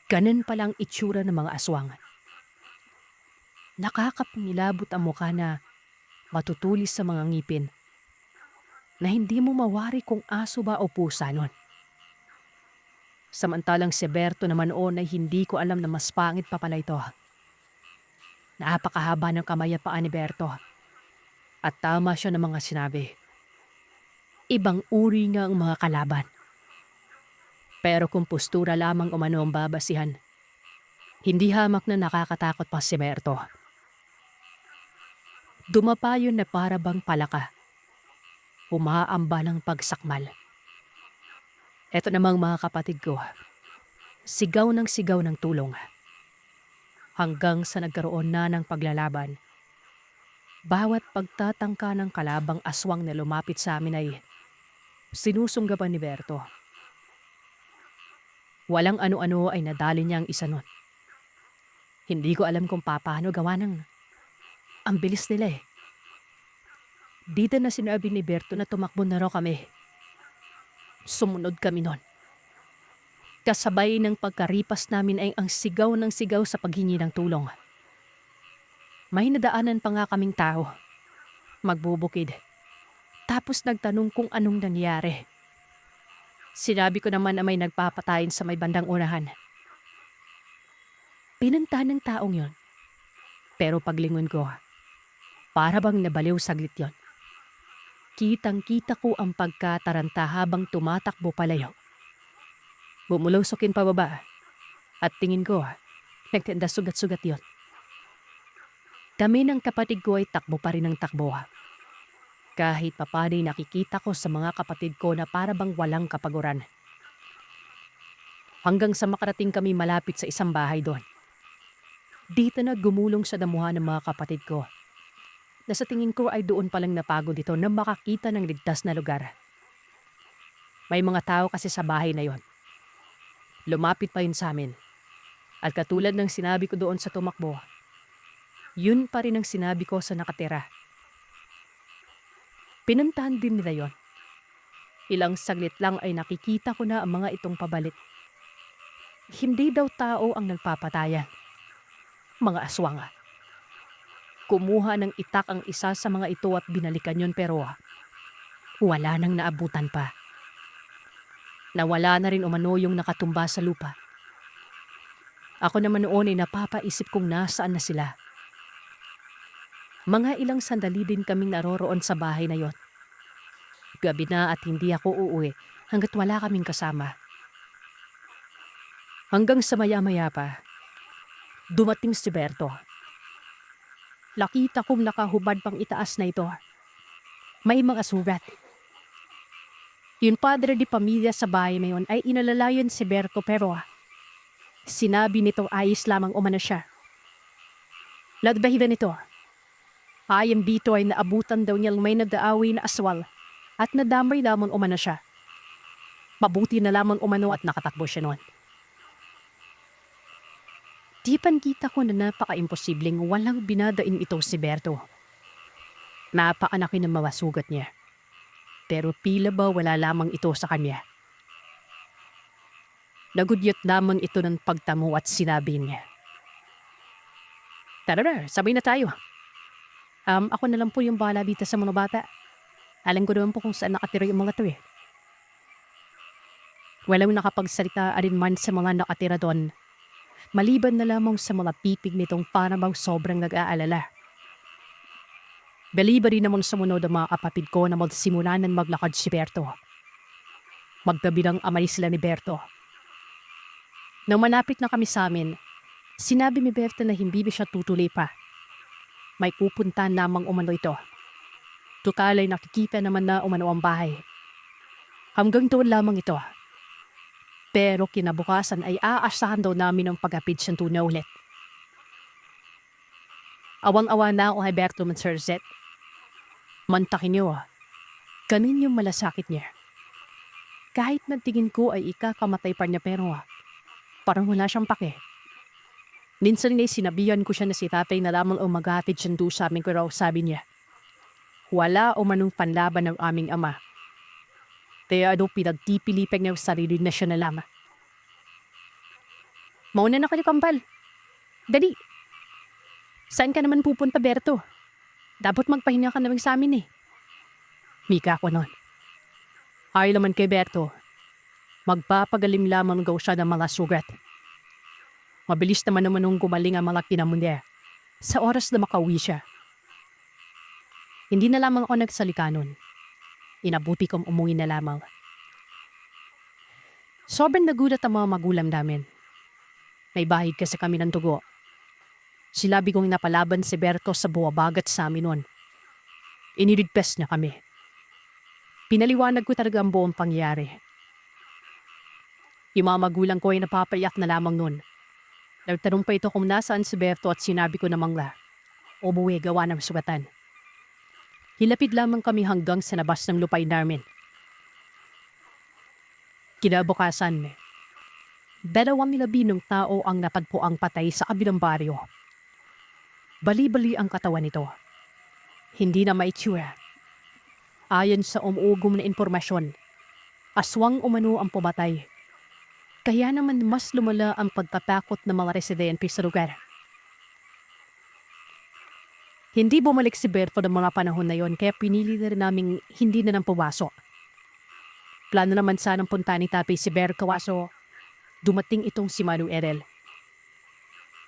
Ganun palang itsura ng mga aswang. Nakakapangilabot ang mukha na matutulis sa mga ngipin. Na hindi mo mawari kung aso ba o pusa nun. Samantalang si Berto naman noon ay hindi ko alam na mas pangit pa pala ito. Napakahaba ng kamay at paa ni Berto. At tama siya ng mga sinabi. Ibang uri nga ang mga kalaban. Pero kung postura lamang umano ang babasihan, hindi hamak na nakakatakot pa si Berto. Dumapa yun na para bang palaka. Umaamba ng pagsakmal. Eto namang mga kapatid ko, sigaw ng tulong. Hanggang sa nagkaroon na ng paglalaban. Bawat pagtatangka ng kalabang aswang na lumapit sa amin ay sinusunggaban ni Berto. Walang ano-ano ay nadali niya ang isa nun. Hindi ko alam kung paano gawa ng ang bilis nila eh. Dito na sinabi ni Berto na tumakbo na raw kami. Sumunod kami nun. Kasabay ng pagkaripas namin ay ang sigaw ng sigaw sa paghingi ng tulong. May nadaanan pa nga kaming tao. Magbubukid. Tapos nagtanong kung anong nangyari. Sinabi ko naman na may nagpapatayin sa may bandang unahan. Pinuntahan ng taong yon. Pero paglingon ko, para bang nabaliw saglit yon. Kitang-kita ko ang pagkataranta habang tumatakbo palayo. Bumulusokin pababa at tingin ko, nagtenda sugat-sugat yon. Kami ng kapatid ko ay takbo pa rin ng takbo. Kahit papanay nakikita ko sa mga kapatid ko na para bang walang kapaguran. Hanggang sa makarating kami malapit sa isang bahay doon. Dito na gumulong sa damuhan ng mga kapatid ko. Na sa tingin ko ay doon palang napagod ito na makakita ng ligtas na lugar. May mga tao kasi sa bahay na yon. Lumapit pa yun sa amin. At katulad ng sinabi ko doon sa tumakbo, yun pa rin ang sinabi ko sa nakatira. Pinuntahan din nila yon. Ilang saglit lang ay nakikita ko na ang mga itong pabalik. Hindi daw tao ang nagpapatayan. Mga aswang. Kumuha ng itak ang isa sa mga ito at binalikan yon pero wala nang naabutan pa. Nawala na rin umano yung nakatumba sa lupa. Ako naman noon ay napapaisip kung nasaan na sila. Mga ilang sandali din kaming naroroon sa bahay na yon. Gabi na at hindi ako uuwi hanggat wala kaming kasama. Hanggang sa maya-maya pa, dumating si Berto. Nakita kong nakahubad pang itaas na ito. May mga sugat. Yung padre di pamilya sa bahay na yon ay inalalayan si Berto pero sinabi nito ayos lamang umano siya. Ladbahidan nito. Ayang dito ay naabutan daw niyang may nag-aaway na aswal at nadamay lamang umano siya. Mabuti na lamang umano at nakatakbo siya noon. Di pankita ko na napaka-imposibleng walang binadain ito si Berto. Napakanaki ng mga sugat niya. Pero pila ba wala lamang ito sa kanya? Nagudyot lamang ito ng pagtamo at sinabi niya. Tara na, sabay na tayo. Ako na lang po yung bahala dito sa mga bata. Alam ko naman po kung saan nakatira yung mga to eh. Walang nakapagsalita alinman sa mga nakatira doon. Maliban na lamang sa mga pipig nitong parang sobrang nag-aalala. Baliba rin naman sumunod ang mga kapatid ko na magsimula ng maglakad si Berto. Maggabi ng amay sila ni Berto. Nang manapit na kami sa amin, sinabi ni Berto na hindi siya tutuloy pa. May pupuntahan lamang umano ito. Tutal ay nakikita naman na umano ang bahay. Hanggang doon lamang ito. Pero kinabukasan ay aasahan daw namin ang pag-apid siyang tuna ulit. Awang-awa na ako kay Berto Manserzet. Mantakin niyo ganin yung malasakit niya. Kahit nagtingin ko ay ikakamatay pa niya pero parang wala siyang pake. Minsan ay sinabihan ko siya na si tatay na lamang ang mag-atid siyang doon sa amin ko raw sabi niya. Wala o manong panlaban ng aming ama. Kaya pinagtipilipag niya sarili na siya na lamang. Mauna na kayo kambal. Dali. Saan ka naman pupunta Berto? Dapat magpahinga ka naman sa amin eh. Mika ko nun. Ay naman kay Berto. Magpapagalim lamang daw siya ng mga sugat. Mabilis naman nung gumaling ang mga kinamunde sa oras na makauwi siya. Hindi na lamang ako nagsalika nun. Inabuti kong umuwi na lamang. Sobrang nagulat ang mga magulang namin. May bahid kasi kami ng dugo. Silabi kong napalaban si Berto sa buwabagat sa amin nun. Iniligpes na kami. Pinaliwanag ko talaga ang buong pangyayari. Yung mga magulang ko ay napapayak na lamang nun. Nagtanong pa ito kung nasaan si Berto at sinabi ko namang umuwi gawa ng sugatan. Hilapid lamang kami hanggang sa labas ng lupay namin. Kinabukasan, 2,000 tao ang napagpuang patay sa kabilang baryo. Bali-bali ang katawan nito. Hindi na maitsura. Ayon sa umuugong na impormasyon, aswang umano ang pumatay. Kaya naman mas lumala ang pagkatakot ng mga residente sa lugar. Hindi bumalik si Berto ng mga panahon na yon kaya pinili na rin naming hindi na nang pumasok. Plano naman sanang punta ni Tatay si Berto kaso dumating itong si Manong Erel.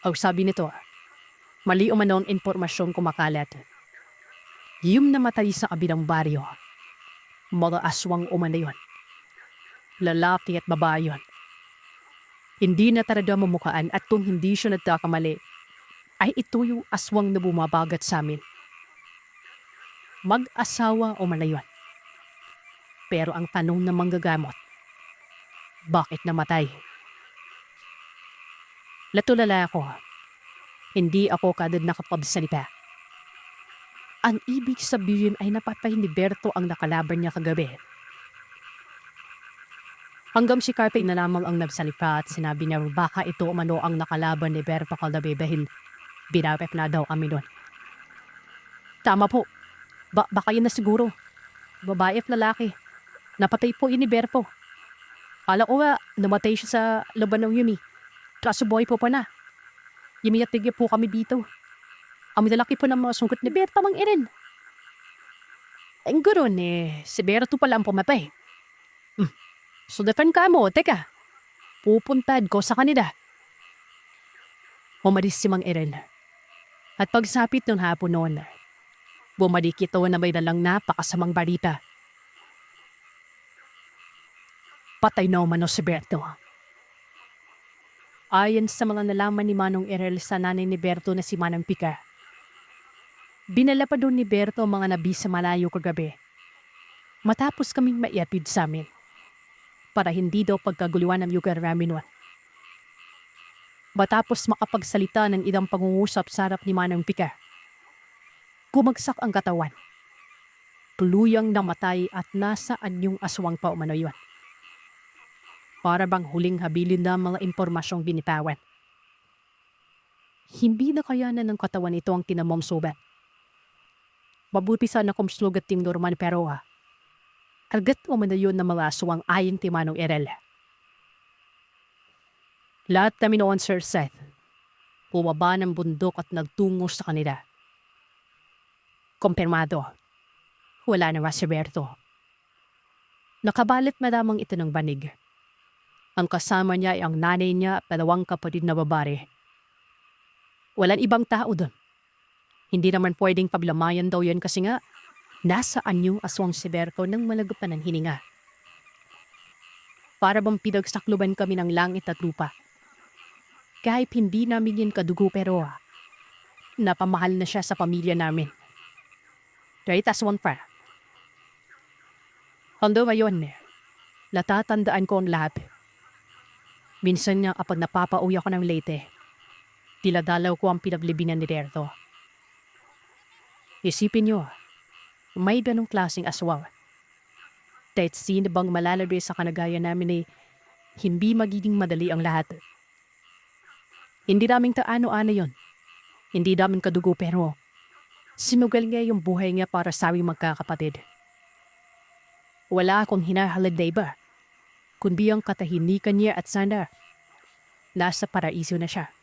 Ang sabi nito, mali umano ang impormasyon kumakalat. Yung namatay sa kabilang baryo, mga aswang umano yun. Lalaki at babae yun. Hindi na talaga mamukaan at kung hindi siya nagkakamali, ay ito yung aswang na bumabagat sa amin. Mag-asawa umano yun. Pero ang tanong na manggagamot, bakit namatay? Latulala ako. Hindi ako kadad nakapagsalita. Ang ibig sabihin ay napatay ni Berto ang nakalaban niya kagabi. Hanggang si Carpe na lamang ang nagsalita at sinabi niya baka ito umano ang nakalaban ni Berto kagabi dahil binapep na daw kami doon. Tama po. Baka yun na siguro. Babae at lalaki. Napatay po yun ni Berto. Kala ko namatay siya sa laban ng Yumi. Kaso boy po pa na. Yumi at tigil po kami dito. Ang lalaki po ng mga sungkot ni Berto mang irin. Ang ganoon si Berto pala ang pumatay. So defend ka mo, teka. Pupuntad ko sa kanila. Umalis si Mang Eren. At pagsapit ng hapon noon, bumalik ito na may dalang napakasamang balita. Patay na umano si Berto. Ayon sa mga nalaman ni Manong Erel sa nanay ni Berto na si Manang Pika, binala pa doon ni Berto ang mga nabi sa malayo kagabi. Matapos kaming maiapid sa amin, para hindi daw pagkaguluhan ng lugar namin nun. Matapos makapagsalita ng ilang pangungusap sa harap ni Manang Pika, gumagsak ang katawan. Tuluyang namatay at nasaan yung aswang pa umano yun. Para bang huling habilin na mga impormasyong binitawan. Hindi na kayanan ng katawan ito ang tinamomsubat. Mabuti sana kung slugat ting Norman pero agad umano yun na mga aswang ayon ti Manong Erel. Lahat kami noon Sir Seth, bumaba ng bundok at nagtungo sa kanila. Kumpirmado, wala na si Berto. Nakabalit na lamang ito ng banig. Ang kasama niya ay ang nanay niya at 2 kapatid na babae. Walang ibang tao doon. Hindi naman pwedeng paglamayan daw yun kasi nga, nasaan yung aswang si Berto nang malagupan ng hininga. Para bang pinagsakluban kami ng langit at lupa. Kahit hindi namin yun kadugo pero napamahal na siya sa pamilya namin. Right aswang pa. Hando ngayon, natatandaan ko ang lahat. Minsan nga kapag napapauwi ako ng Leyte, diladalaw ko ang pinaglibingan ni Berto. Isipin niyo, may ganong klaseng aswang. Kahit sino bang malalabi sa kanagayan namin hindi magiging madali ang lahat. Hindi namin taano-ano yon. Hindi namin kadugo pero sinugal nga yung buhay niya para sa aming magkakapatid. Wala akong hinahalad na iba, kundi ang katahimikan niya at sana nasa paraiso na siya.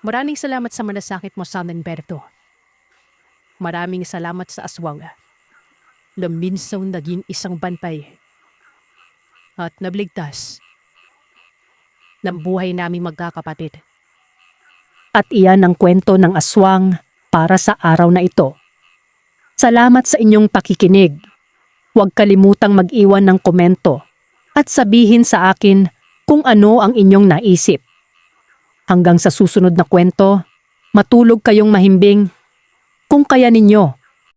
Maraming salamat sa malasakit mo sa amin, Berto. Maraming salamat sa aswang na minsang naging isang bantay at nabligtas ng buhay naming magkakapatid. At iyan ang kwento ng aswang para sa araw na ito. Salamat sa inyong pakikinig. Huwag kalimutang mag-iwan ng komento at sabihin sa akin kung ano ang inyong naisip. Hanggang sa susunod na kwento, matulog kayong mahimbing. Kung kaya ninyo,